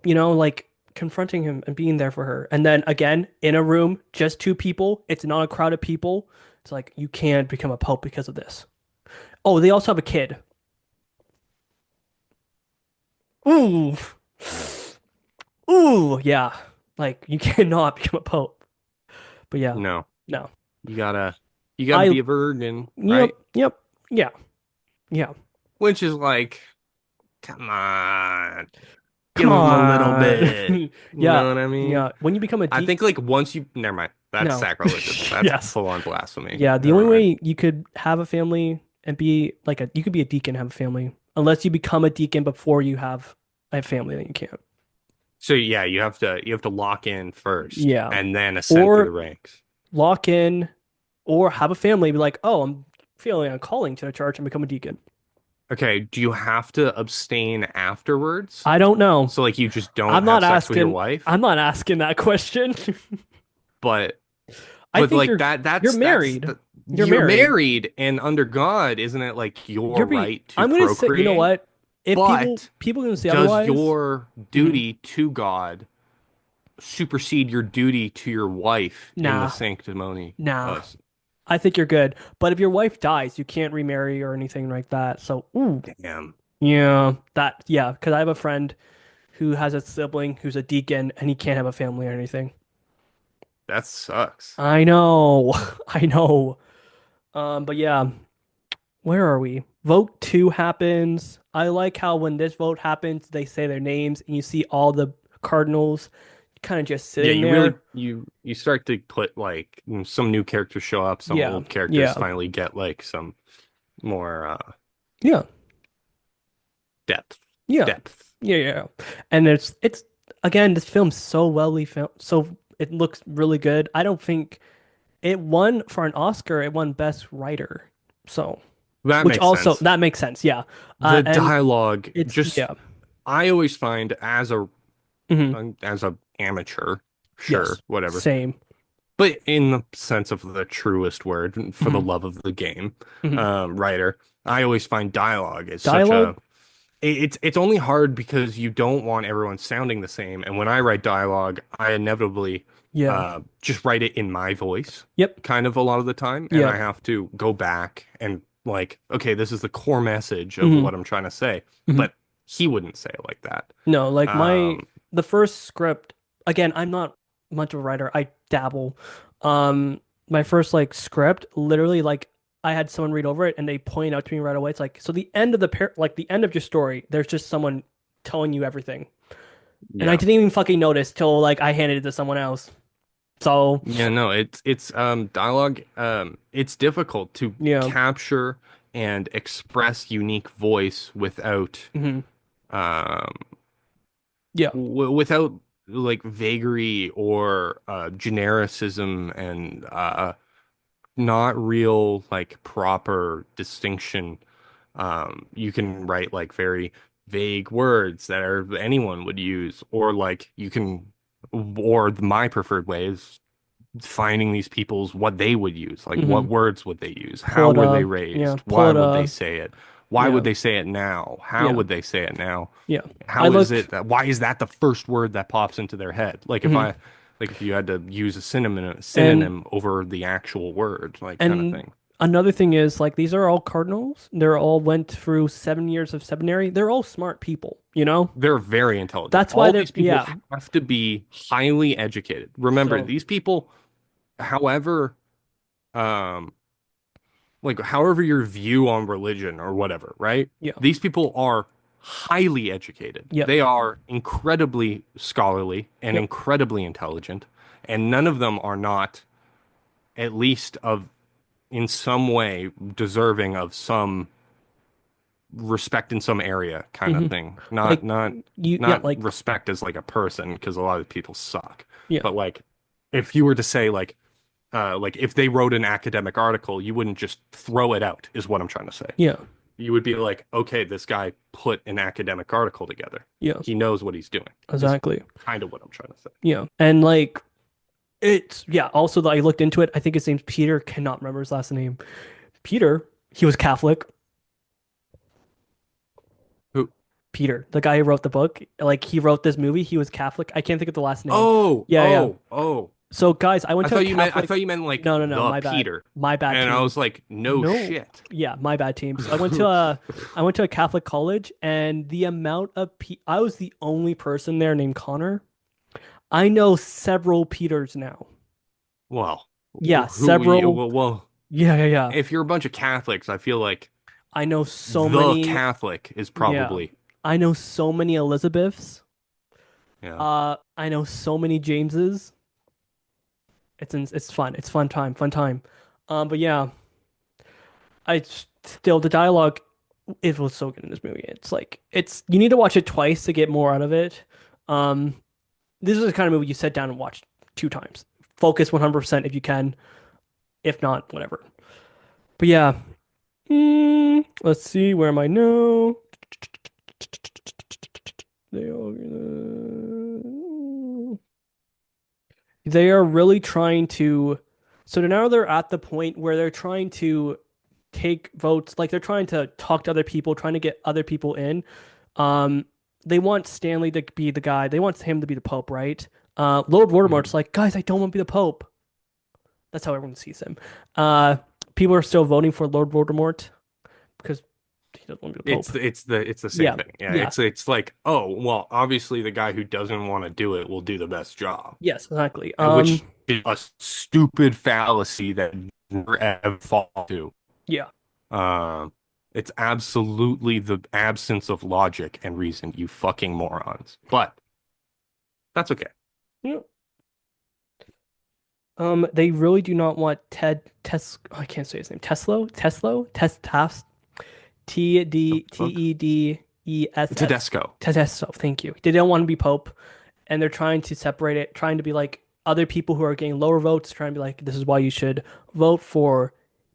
like confronting him and being there for her. And then again, in a room, just two people. It's not a crowd of people. It's like you can't become a pope because of this. Oh, they also have a kid. Ooh, ooh, yeah. Like you cannot become a pope. But yeah, no. no. You gotta I, be a virgin, yep, right? yep, yeah, yeah. Which is like, come on, Come give them a little on. bit. You Yeah, know what I mean? yeah. When you become a I deacon, think like once you never mind. That's no. sacrilegious. That's Yes. full on blasphemy. Yeah, the Never only mind. way you could have a family and be like you could be a deacon and have a family unless you become a deacon before you have a family, then you can't. So yeah, you have to lock in first Yeah. and then ascend through the Or ranks. lock in or have a family, be like, oh, I'm feeling a calling to the church and become a deacon. Okay, do you have to abstain afterwards? I don't know. So like you just don't I'm have not sex with your asking wife? I'm not asking that question. But I but think like you're married. You're you're married. married and under God, isn't it like your right to I'm gonna say, you know procreate? what? If people But people can say does otherwise, your mhm, duty to God supersede your duty to your wife in the nah, sanctimony nah. of I think you're good. But if your wife dies, you can't remarry or anything like that. So, ooh, damn, yeah, because I have a friend who has a sibling who's a deacon and he can't have a family or anything. that sucks. I know, I know. But yeah, where are we? Vote two happens. I like how when this vote happens, they say their names and you see all the cardinals kind of just Yeah, sitting there. you start to put like some new characters show up, some Yeah, old characters yeah, finally get like some more yeah, depth. yeah, Depth. yeah, yeah. And it's again, this film's so well filmed, so it looks really good. I don't think it won for an Oscar. It won Best Writer, so That which makes also sense. that makes sense. Yeah, The and dialogue it's just yeah, I always find hmm as a amateur, sure, yes, whatever. same. But in the sense of the truest word, for the Hmm love of the game, hmm writer, I always find dialogue is such Dialogue, a it's only hard because you don't want everyone sounding the same. And when I write dialogue, I inevitably yeah, just write it in my voice, yep, kind of a lot of the time, and yeah, I have to go back and like, okay, this is the core message of hmm what I'm trying to say, hmm but he wouldn't say it like that. No, like Um, the first script, again, I'm not much of a writer. I dabble. Um, my first like script, literally like I had someone read over it and they point out to me right away. It's like, so the end of like the end of your story, there's just someone telling you everything. And I yeah. didn't even fucking notice till like I handed it to someone else. So, Yeah, no, it's dialogue it's difficult to yeah. capture and express unique voice without hmm um Yeah. without like vagary or genericism and not real like proper distinction. You can write like very vague words that are anyone would use, or like you can, or my preferred way is finding these people's what they would use, like what hmm words would they use, how Pull it were they yeah, raised, pull why it would they say it, why yeah, would they say it now, how yeah, would they say it now, yeah. I how is looked, it that why is that the first word that pops into their head? Like if mhm. I like if you had to use a And synonym over the actual word, like kind of And thing. another thing is like these are all cardinals. They're all went through 7 years of seminary. They're all smart people, you know? They're very intelligent. That's why All they're these people yeah. have to be highly educated. Remember, So these people, however, um, like however your view on religion or whatever, right? yeah. These people are highly educated. Yep. They are incredibly scholarly and Yep. incredibly intelligent, and none of them are not at least of in some way deserving of some respect in some area kind of hmm thing. Like you yeah, Not like respect as like a person because a lot of people suck. yeah. But like if you were to say like if they wrote an academic article, you wouldn't just throw it out, is what I'm trying to say. Yeah. You would be like, okay, this guy put an academic article together. Yeah. He knows what he's doing, is Exactly. kind of what I'm trying to say. Yeah. And like it's yeah, also that I looked into it. I think his name's Peter, cannot remember his last name. Peter, he was Catholic. Who? Peter, the guy who wrote the book, like he wrote this movie, he was Catholic. I can't think of the last name. Oh, Yeah, yeah. oh, oh. So guys, I went to a I Catholic. thought you meant like No, the my bad. Peter. My bad And I team. was like, no No. shit. Yeah, my bad team. So I went to a Catholic college and the amount of I was the only person there named Connor. I know several Peters now. Well, Yeah, who several. Yeah, yeah, yeah. if you're a bunch of Catholics, I feel like I know so the many. Catholic is Yeah. probably, I know so many Elizabeths. yeah. I know so many Jameses. It's fun. It's fun time, fun time. But yeah, still the dialogue it was so good in this movie. It's like it's you need to watch it twice to get more out of it. Um, this is the kind of movie you sit down and watch 2 times. Focus 100% if you can. If not, whatever. But yeah, let's see. Where am I now? They are they are really trying to. So now they're at the point where they're trying to take votes. Like they're trying to talk to other people, trying to get other people in. Um, they want Stanley to be the guy. They want him to be the Pope, right? Lord Voldemort's Mhm. like, guys, I don't want to be the Pope. That's how everyone sees him. Uh, People are still voting for Lord Voldemort because he doesn't want to be the Pope. It's the same Yeah, thing. Yeah, yeah, it's like, oh, well, obviously the guy who doesn't want to do it will do the best job. yes, exactly. And which is a stupid fallacy that never ever fall to. Yeah, Um, it's absolutely the absence of logic and reason, you fucking morons. But that's okay. Yeah. They really do not want I can't say his name. Tedesco. Tedesco. Tedesco, thank you. They don't want to be Pope, and they're trying to separate it, trying to be like other people who are getting lower votes, trying to be like, this is why you should vote for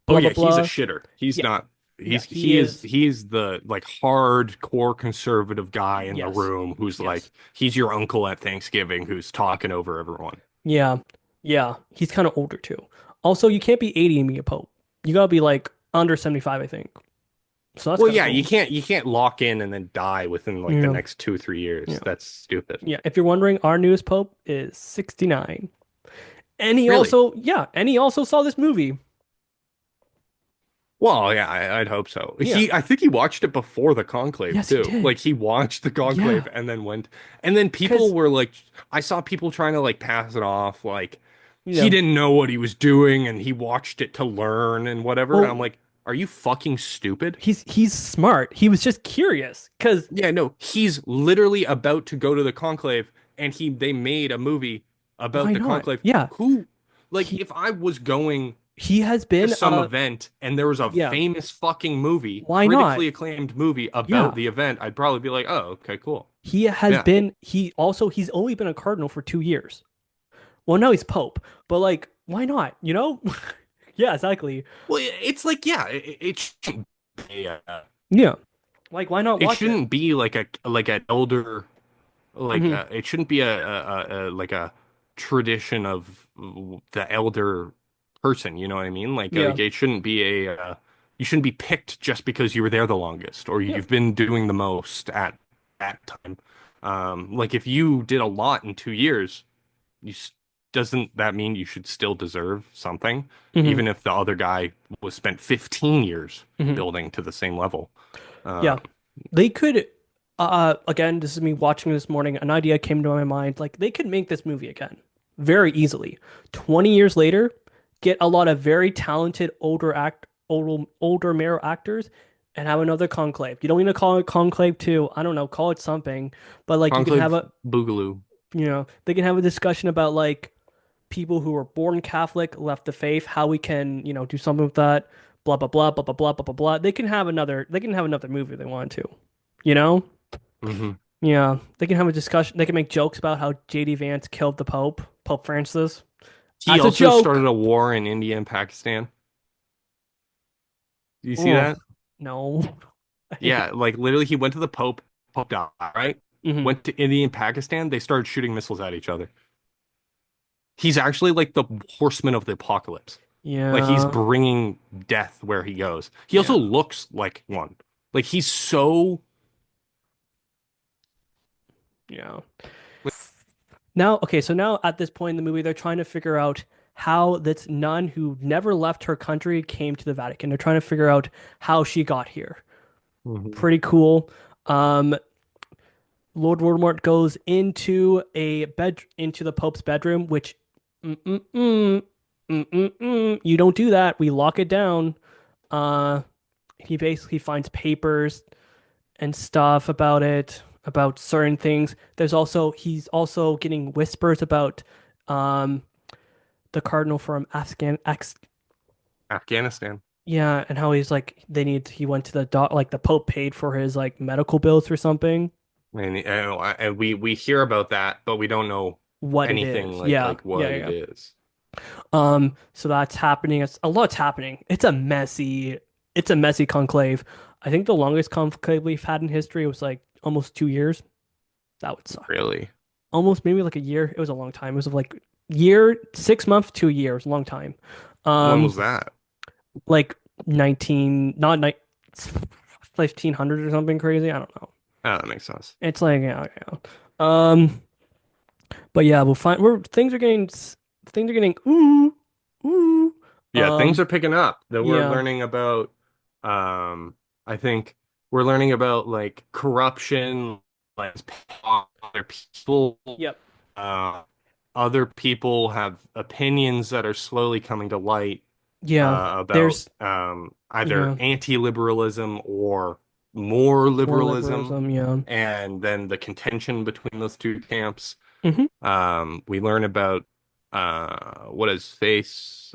Oh blah blah yeah, he's a blah. shitter. He's Yeah, not. yeah, he is. He's the like hardcore conservative guy in the Yes, room who's like yes, he's your uncle at Thanksgiving who's talking over everyone. yeah, yeah. He's kind of older too. Also, you can't be 80 and be a Pope. You gotta be like under 75, I think. So that's Well, kind of yeah, cool. you can't lock in and then die within like the Yeah, next 2 or 3 years. yeah. That's stupid. Yeah, if you're wondering, our newest pope is 69. And he Really? also, yeah, and he also saw this movie. Well, yeah, I'd hope so. Yeah. I think he watched it before the Conclave Yes, he too. did. Like he watched the Yeah. Conclave and then went, and then people Because, were like, I saw people trying to like pass it off, like you he know, didn't know what he was doing and he watched it to learn and whatever. And I'm well, like, are you fucking stupid? he's smart. He was just curious. Because Yeah, no, he's literally about to go to the Conclave and they made a movie about why the not? Conclave. Yeah. Who, like, He if I was going he has to been some event and there was a yeah. famous fucking movie, Why not? critically acclaimed movie about Yeah. the event, I'd probably be like, oh, okay, cool. He has Yeah. been he's only been a cardinal for 2 years. Well, now he's pope, but like, why not? You know? Yeah, exactly. Well, it's like, yeah, it shouldn't be, Yeah. Like, why not it watch it? shouldn't be like like an elder like Hmm. it shouldn't be like a tradition of the elder person, you know what I mean? Yeah. Like it shouldn't be you shouldn't be picked just because you were there the longest or Yeah. you've been doing the most at that time. Like if you did a lot in 2 years, you s- doesn't that mean you should still deserve something, Hmm. even if the other guy was spent 15 years Hmm. building to the same level? Yeah. Um, They could, again, this is me watching this morning. An idea came to my mind. Like, they could make this movie again very easily. 20 years later, get a lot of very talented older male actors and have another conclave. You don't need to call it Conclave 2. I don't know, call it something. But, like, you can have Conclave a, Boogaloo. they can have a discussion about, like, people who were born Catholic, left the faith, how we can, do something with that, blah blah blah blah blah blah blah blah blah. They can have another movie if they want to. You know? Hmm. Yeah. They can have a discussion. They can make jokes about how JD Vance killed the Pope, Pope Francis. He As a also started joke. a war in India and Pakistan. Do you see Oh, that? no. Yeah, like literally he went to the Pope, Pope died, right? Hmm. Went to India and Pakistan, they started shooting missiles at each other. He's actually like the horseman of the apocalypse. Like he's Yeah. bringing death where he goes. He also Yeah. looks like one. Like he's so Yeah. Now, okay, so now at this point in the movie, they're trying to figure out how this nun who never left her country came to the Vatican. They're trying to figure out how she got here. Mhm. Pretty cool. Um, Lord Voldemort goes into the Pope's bedroom, which mm-mm-mm, mm-mm-mm, you don't do that. We lock it down. Uh, he basically finds papers and stuff about it, about certain things. He's also getting whispers about um the cardinal from Afghanistan. yeah, and how he's like he went to the doc like the Pope paid for his like medical bills or something. And we hear about that, but we don't know What it anything is. Yeah. like Yeah, what it yeah. is. So that's happening. A lot's happening. It's a messy conclave. I think the longest conclave we've had in history was like almost 2 years. That would suck. Really? Almost maybe like a year. It was a long time. It was like year, 6 months, 2 years, long time. When Um, was that? like 19, not nine, 1500 or something crazy. I don't know. Oh, that makes sense. It's like yeah, yeah. Um, but yeah, we'll find. Things are getting ooh. Yeah, things Um, are picking up. That we're yeah, learning about I think we're learning about like corruption, like other people. yep, Uh Other people have opinions that are slowly coming to light yeah. about There's either yeah anti-liberalism or more more liberalism, liberalism. Yeah, and then the contention between those two camps. Hmm. We learn about what his face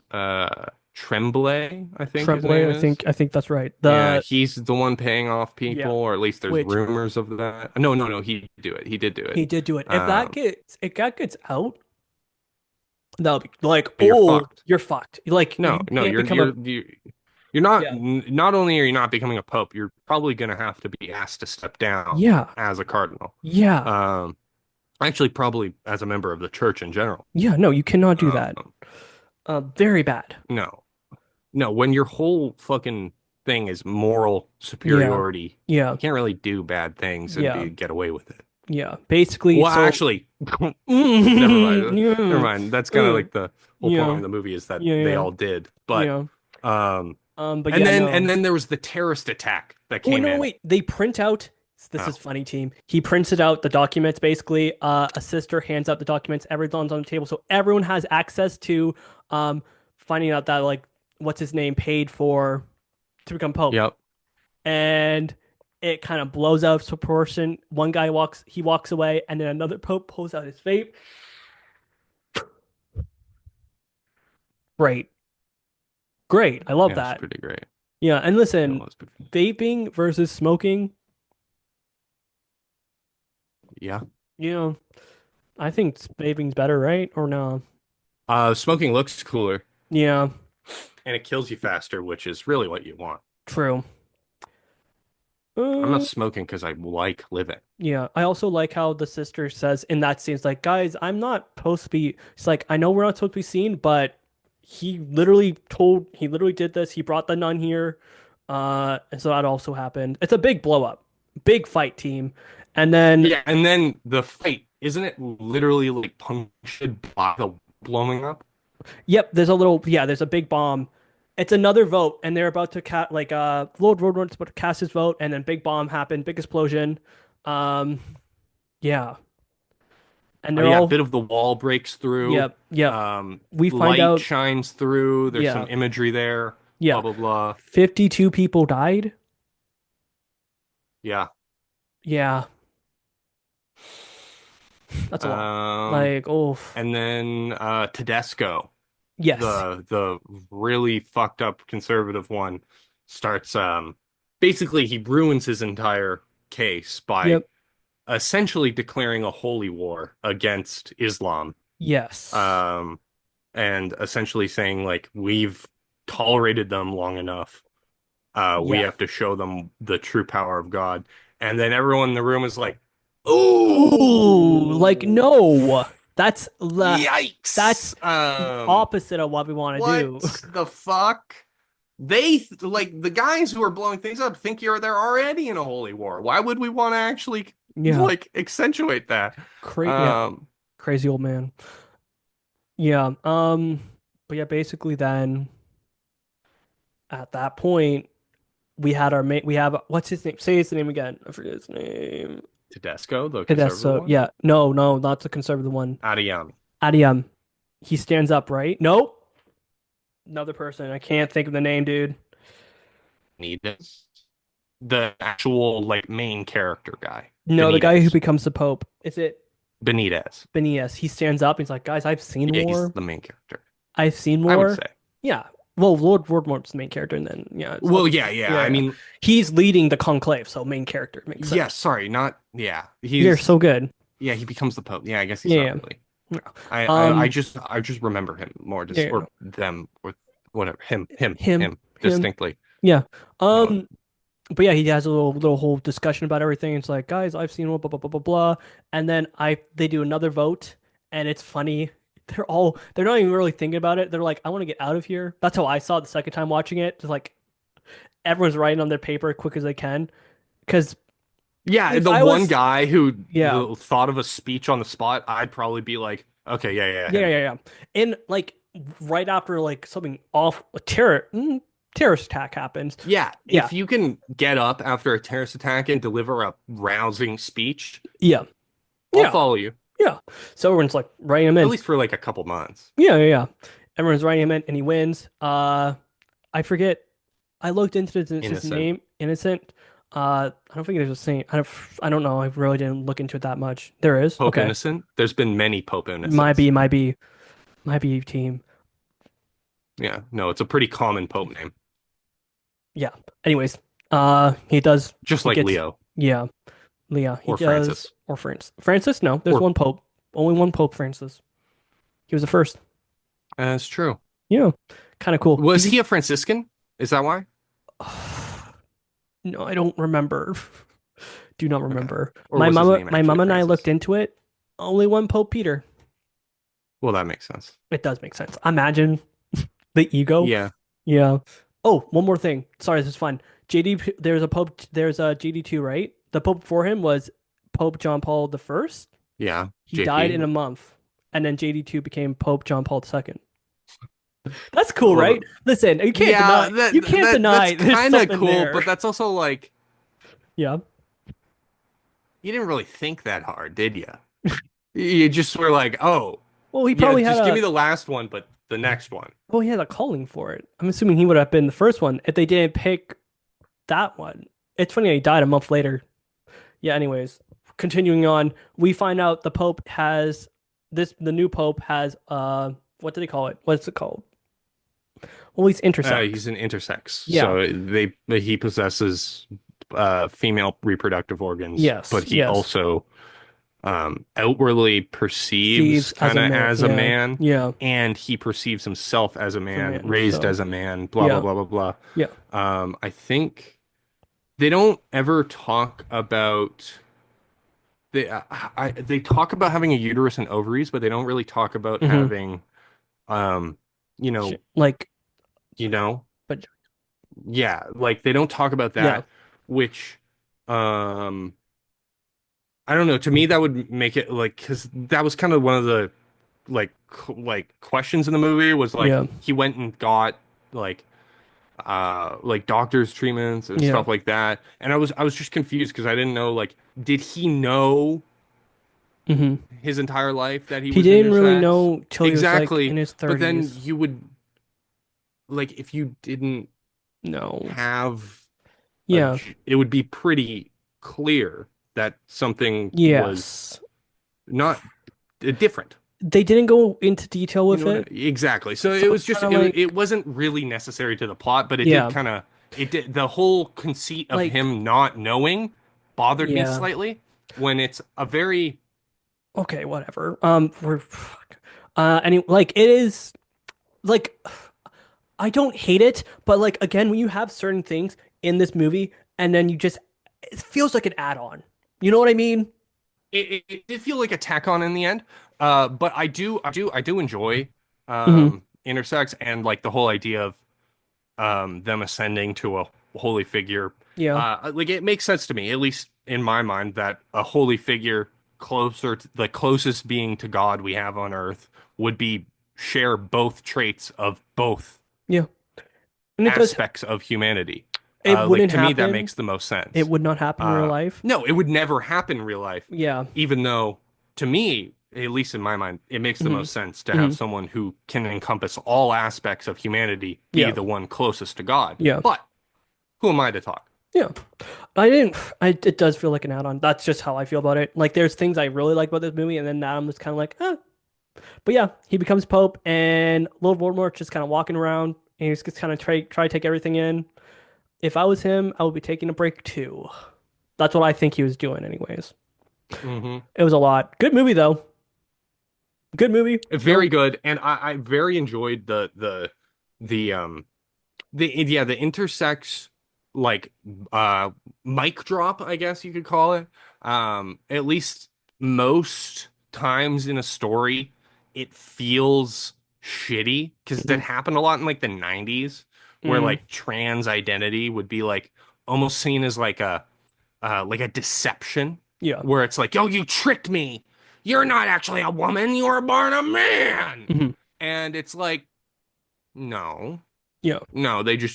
Tremblay, I think his Tremblay, name I is. think that's right. Yeah, The he's the one paying off people, Yeah, or at least there's which rumors of that. No, no, no, he did do it. He did do it. he did do it. Um, If that gets out, that'll be like, you're oh, fucked. you're fucked. Like No, you no, can't become a you're not. yeah, Not only are you not becoming a pope, you're probably going to have to be asked to step down yeah, as a cardinal. yeah, Um, actually, probably as a member of the church in general. yeah. No, you cannot do that. Um, Very bad. no, no. When your whole fucking thing is moral Yeah, superiority, yeah, you can't really do bad things and yeah, be get away with it. yeah. Basically, Well, so actually, never mind. Never yeah, mind. That's kind of like the whole point yeah, of the movie is that yeah, they yeah, all did. But yeah. um But yeah, and no. then there was the terrorist attack that Oh came no, in. wait. They print out. This is Oh. funny, team. He printed out the documents. Basically, a sister hands out the documents. Everyone's on the table, so everyone has access to um finding out that like what's his name paid for to become pope, Yep. and it kind of blows out of proportion. One guy walks away, and then another pope pulls out his vape. Great, great. I love Yeah, it's that. pretty great. Yeah, and It listen, was pretty. vaping versus smoking. Yeah. You know, I think vaping's better, right? Or no? Smoking looks cooler Yeah, and it kills you faster, which is really what you want. true. I'm not Uh, smoking because I like living. yeah. I also like how the sister says in that scene, it's like, guys, I'm not supposed to be. It's like, I know we're not supposed to be seen, but he literally did this. He brought the nun here. And so that also happened. It's a big blow up, big fight team. And then, Yeah, and then the fight, isn't it literally like punctured by the blowing up? yep, there's a big bomb. It's another vote, and they're about to cast, like, Lord Voldemort's about to cast his vote, and then big bomb happened, big explosion. Um, yeah. And they're Yeah, a all bit of the wall breaks through. Yep, yep. We find Light out, shines through. There's some yeah, imagery there. Blah yeah. blah blah. 52 people died. Yeah. Yeah, that's a lot. Um, Like, oh, and then Tedesco, yes. the really fucked up conservative one, starts basically he ruins his entire case by Yep. essentially declaring a holy war against Islam. Yes. Um, and essentially saying like we've tolerated them long enough. We Yeah. have to show them the true power of God. And then everyone in the room is like, "Ooh, Ooh, like no. That's yikes!" the opposite of what we want to What do. the fuck? Like the guys who are blowing things up think they're already in a holy war. Why would we want to actually Yeah. like accentuate that? Yeah. Um, Crazy old man. Yeah. But yeah, basically then at that point we have what's his name? Say his name again. I forget his name. Tedesco, the That's conservative so one, yeah. No, no, not the conservative one. Adiyami. Adium. He stands up, right? Nope. Another person. I can't think of the name, dude. Benitez, the actual like main character guy, No, the guy who Benitez. becomes the Pope. Is it Benitez. Benias? He stands up. He's like, guys, I've seen Yeah, he's war. the main character. I've seen I would war. say. Yeah. Well, Lord Voldemort's the main character, and then yeah, it's Well, obviously yeah, yeah. yeah, I yeah. mean, He's leading the conclave, so main character makes yeah. sense. Sorry, not yeah. You're so good. Yeah. He becomes the Pope. Yeah, I guess he's not Yeah, really. yeah. Um, I just remember him more, yeah, just yeah, or no. them or whatever. Him, Him him. distinctly. Yeah. More. But yeah, he has a little whole discussion about everything. It's like, guys, I've seen blah blah blah blah blah blah. And then I they do another vote, and it's funny. They're not even really thinking about it. They're like, I want to get out of here. That's how I saw it the second time watching it. Just like everyone's writing on their paper as quick as they can. Because Yeah, if the I one was, guy who yeah, thought of a speech on the spot, I'd probably be like, okay, yeah, yeah, yeah, him. yeah, yeah. And like right after like something off a terrorist attack happens. Yeah, Yeah, if you can get up after a terrorist attack and deliver a rousing speech, yeah, I'll yeah, follow you. yeah. So everyone's like writing him At in. least for like a couple months. Yeah, yeah, yeah. Everyone's writing him in, and he wins. I forget. I looked into his Innocent. name, Innocent. I don't think there's a saint. I don't know. I really didn't look into it that much. There is. Pope Okay. Innocent? There's been many Pope Might Innocents. be, might be, might be team. Yeah, no, it's a pretty common Pope name, Yeah. Anyways, he does. just He like gets. Leo Yeah. Yeah. He or does. Francis. Or Francis? No, there's Or one pope. Only one Pope Francis. He was the first. That's true. Yeah. Kind of cool. Was he a Franciscan? Is that why? No, I don't remember. Do not Okay. remember. Or was his name My actually mom and I looked Francis? into it. Only one Pope Peter. Well, that makes sense. It does make sense. Imagine the ego. Yeah, Yeah. Oh, one more thing. Sorry, this is fun. JD, there's a Pope, there's a JD2, right? The Pope before him was Pope John Paul the First. yeah, He died JP. in a month, and then JD2 became Pope John Paul II. That's cool, Well, right? Listen, yeah, you can't that's deny there's kind of something cool, there. but that's also like Yeah. you didn't really think that hard, did you? You just were like, oh, Well, yeah, just give me the last one, but the next one. he had a calling for it. I'm assuming he would have been the first one if they didn't pick that one. It's funny he died a month later. Yeah, anyways, continuing on, we find out the Pope has the new Pope has what do they call it? What's it called? Well, he's He's intersex. an intersex, Yeah. so he possesses female reproductive organs, Yes, but he yes. also outwardly perceives Thieves as kind a of man. as a Yeah. man, Yeah. and he perceives himself as a As a man, man. raised So, as a man, blah blah yeah. blah blah Yeah. blah. I think they don't ever talk about they talk about having a uterus and ovaries, but they don't really talk about Hmm. having um, you know, Like, you know, but yeah, like they don't talk about yeah. that, which um I don't know. To me, that would make it like because that was kind of one of the like questions in the movie was like Yeah. he went and got like doctor's treatments and Yeah. stuff like that, and I was just confused because I didn't know like did he know Hmm. his entire life that he He was didn't really intersex? know till he was like in Exactly, his but then 30s. you would like if you didn't No. have Yeah. it would be pretty clear that something was Yes. not different. They didn't go into detail You with know what it, exactly. So so it was it's just kind of like, it wasn't really necessary to the plot, but it did yeah, kind of it did the whole conceit of like, him not knowing bothered me yeah. slightly when it's a very Okay, whatever. We're, fuck. Like, it is, like, I don't hate it, but, like, again, when you have certain things in this movie, and then it feels like an add-on. You know what I mean? it did feel like a tack on in the end. But I do enjoy Hmm. intersex and like the whole idea of them ascending to a holy figure. Yeah. Like it makes sense to me, at least in my mind, that a holy figure closer to the closest being to God we have on earth would be share both traits of both Yeah. And aspects of humanity. it Like wouldn't to me, that happen. makes the most It sense. would not happen in real life. No, it would never happen in real life, Yeah. even though to me, at least in my mind, it makes the Hmm. most sense to have Hmm. someone who can encompass all aspects of humanity be Yeah. the one closest to God. Yeah. But who am I to talk? Yeah. I didn't. It does feel like an add-on. That's just how I feel about it. Like, there's things I really like about this movie, and then now I'm just kind of like, eh. But yeah, he becomes Pope, and Lord Voldemort just kind of walking around, and he's just kind of try to take everything in. If I was him, I would be taking a break too. That's what I think he was doing, anyways. Hmm. It was a lot. Good movie though. Good movie. Very Really. good, and I very enjoyed the yeah the intersex like mic drop, I guess you could call it. At least most times in a story, it feels shitty because that Mhm. happened a lot in like the 90s where Mm, like trans identity would be like almost seen as like a deception yeah. where it's like, "Yo, you tricked me. You're not actually a woman. You were born a man." Hmm. And it's like, no, Yeah. no, Yeah.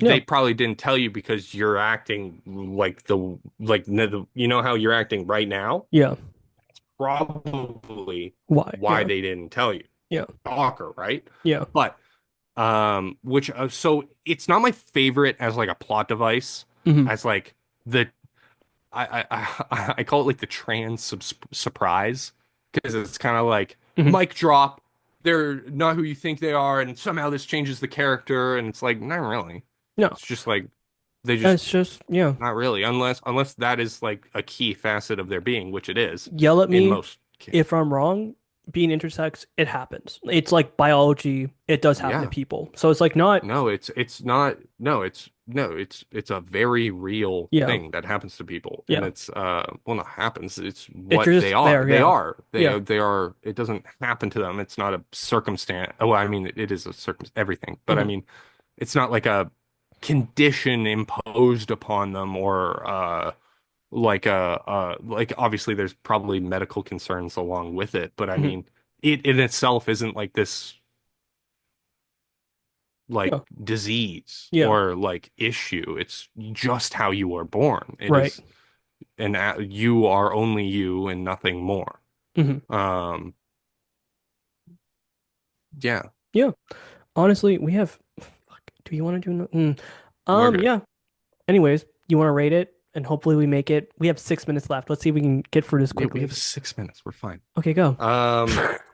they probably didn't tell you because you're acting like you know how you're acting right now? Yeah. Probably Why? why Yeah. they didn't tell you. Yeah. Stalker, right? Yeah. But which so it's not my favorite as like a plot device. Hmm. as like the I call it like the surprise because it's kind of like Hmm. mic drop. They're not who you think they are, and somehow this changes the character, and it's like not really. No, It's just like they just it's just, yeah. not really, unless that is like a key facet of their being, which it is Yell at in me most cases. if I'm wrong. Being intersex, it happens. It's like biology. It does happen to Yeah. people. So it's like not, No, it's not. No, it's a very real yeah, thing that happens to people, and yeah. it's well, not happens. It's It's what they just are. there, They yeah. are. Yeah. They are. It doesn't happen to them. It's not a circumstance. Oh, I mean, it is a circum everything, but I Hmm. mean, it's not like a condition imposed upon them or like obviously there's probably medical concerns along with it, but I Hmm. mean, it in itself isn't like this like Yeah. disease Yeah. or like issue. It's just how you are born. It Right. is, and you are only you and nothing more. Hmm. Um, yeah, Yeah. Honestly, we have. Fuck, do you want to do? we're good. Yeah. Anyways, you want to rate it, and hopefully we make it. We have 6 minutes left. Let's see if we can get through this Yeah, we quickly. have 6 minutes. We're fine. Okay, go.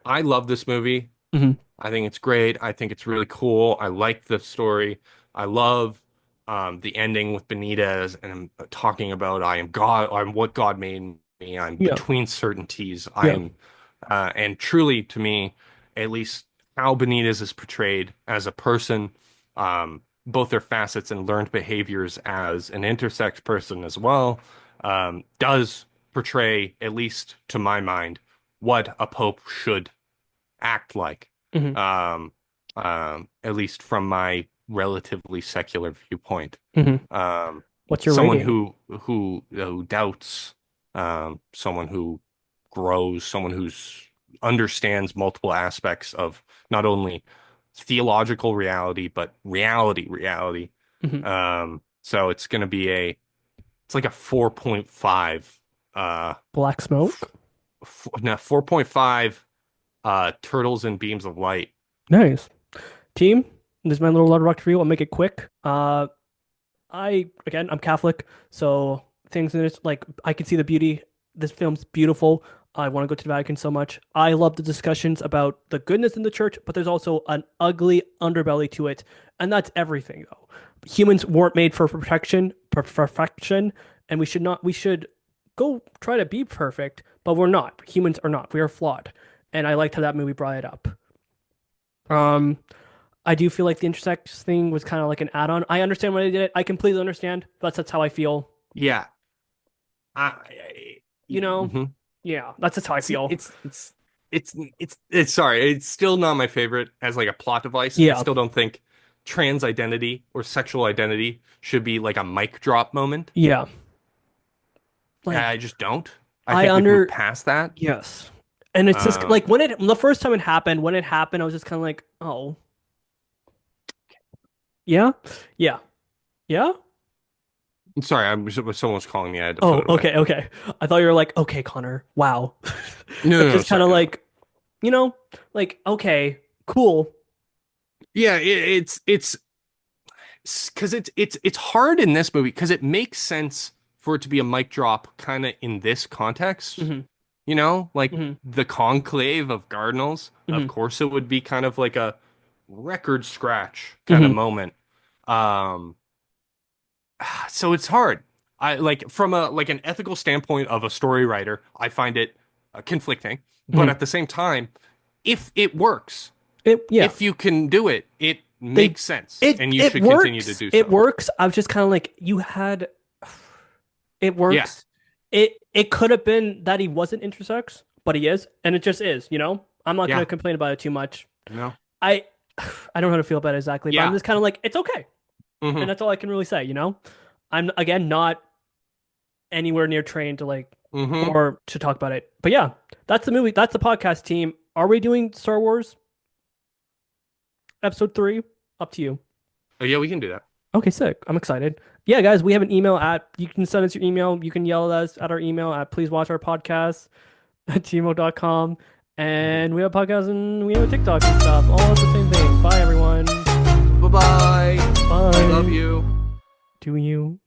I love this movie. Hmm. I think it's great. I think it's really cool. I like the story. I love the ending with Benitez and talking about I am God, I'm what God made me. I'm Yeah. between certainties. I Yeah. am and truly to me, at least how Benitez is portrayed as a person, both their facets and learned behaviors as an intersex person as well, does portray, at least to my mind, what a pope should act like, Hmm. um, at least from my relatively secular viewpoint. Hmm. Um, What's your someone rating? who doubts, someone who grows, someone who's understands multiple aspects of not only theological reality but reality. Hmm. So it's going to be it's like a 4.5 Black f smoke. no, 4.5 turtles and beams of light. Nice. Team, this is my little letter rock for you. I'll make it quick. I'm Catholic, so things in this, like, I can see the beauty. This film's beautiful. I want to go to the Vatican so much. I love the discussions about the goodness in the church, but there's also an ugly underbelly to it, and that's everything though. Humans weren't made for perfection, and we should not. We should go try to be perfect, but we're not. Humans are not. We are flawed, and I liked how that movie brought it up. Um, I do feel like the intersex thing was kind of like an add-on. I understand why they did it. I completely understand. That's how I feel. Yeah. You know? Mhm. Yeah, that's just how I See, feel. it's sorry, it's still not my favorite as like a plot device. I Yeah, still don't think trans identity or sexual identity should be like a mic drop moment. yeah. Like I just don't. I I think we've moved under past that. yes, and it's just Um, like the first time it happened, when it happened, I was just kind of like, oh, yeah, yeah, yeah. I'm sorry, someone was calling me. I had to put Oh, it away. okay, okay. I thought you were like, okay, Connor, wow. No, It's no, no, just kind of sorry. No. like, you know, like okay, cool. Yeah, it's because it's hard in this movie because it makes sense for it to be a mic drop kind of in this context. Hmm. You know, like Hmm. the conclave of cardinals. Of Hmm. course, it would be kind of like a record scratch kind of Hmm. moment. Um, so it's hard. I like from a like an ethical standpoint of a story writer, I find it conflicting. But Hmm. at the same time, if it works, Yeah. if you can do it, it They makes sense, it and you it should continue to works. do It so. works. I was just kind of like you had it Yeah, works. It could have been that he wasn't intersex, but he is, and it just is, you know? I'm not gonna yeah, complain about it too much. no, I I don't know how to feel about it exactly, but I'm yeah. just kind of like it's okay. And Hmm. that's all I can really say, you know? I'm again not anywhere near trained to like Hmm. or to talk about it. But yeah, that's the movie. That's the podcast team. Are we doing Star Wars episode 3? Up to you. Oh, yeah, we can do that. Okay, sick. I'm excited. Yeah, guys, we have an email at, you can send us your email. You can yell at us at our email at pleasewatchourpodcast at gmail.com. And we have podcasts and we have TikTok and stuff. All at the same thing. Bye, everyone. Bye bye. I love Bye. you. Do you?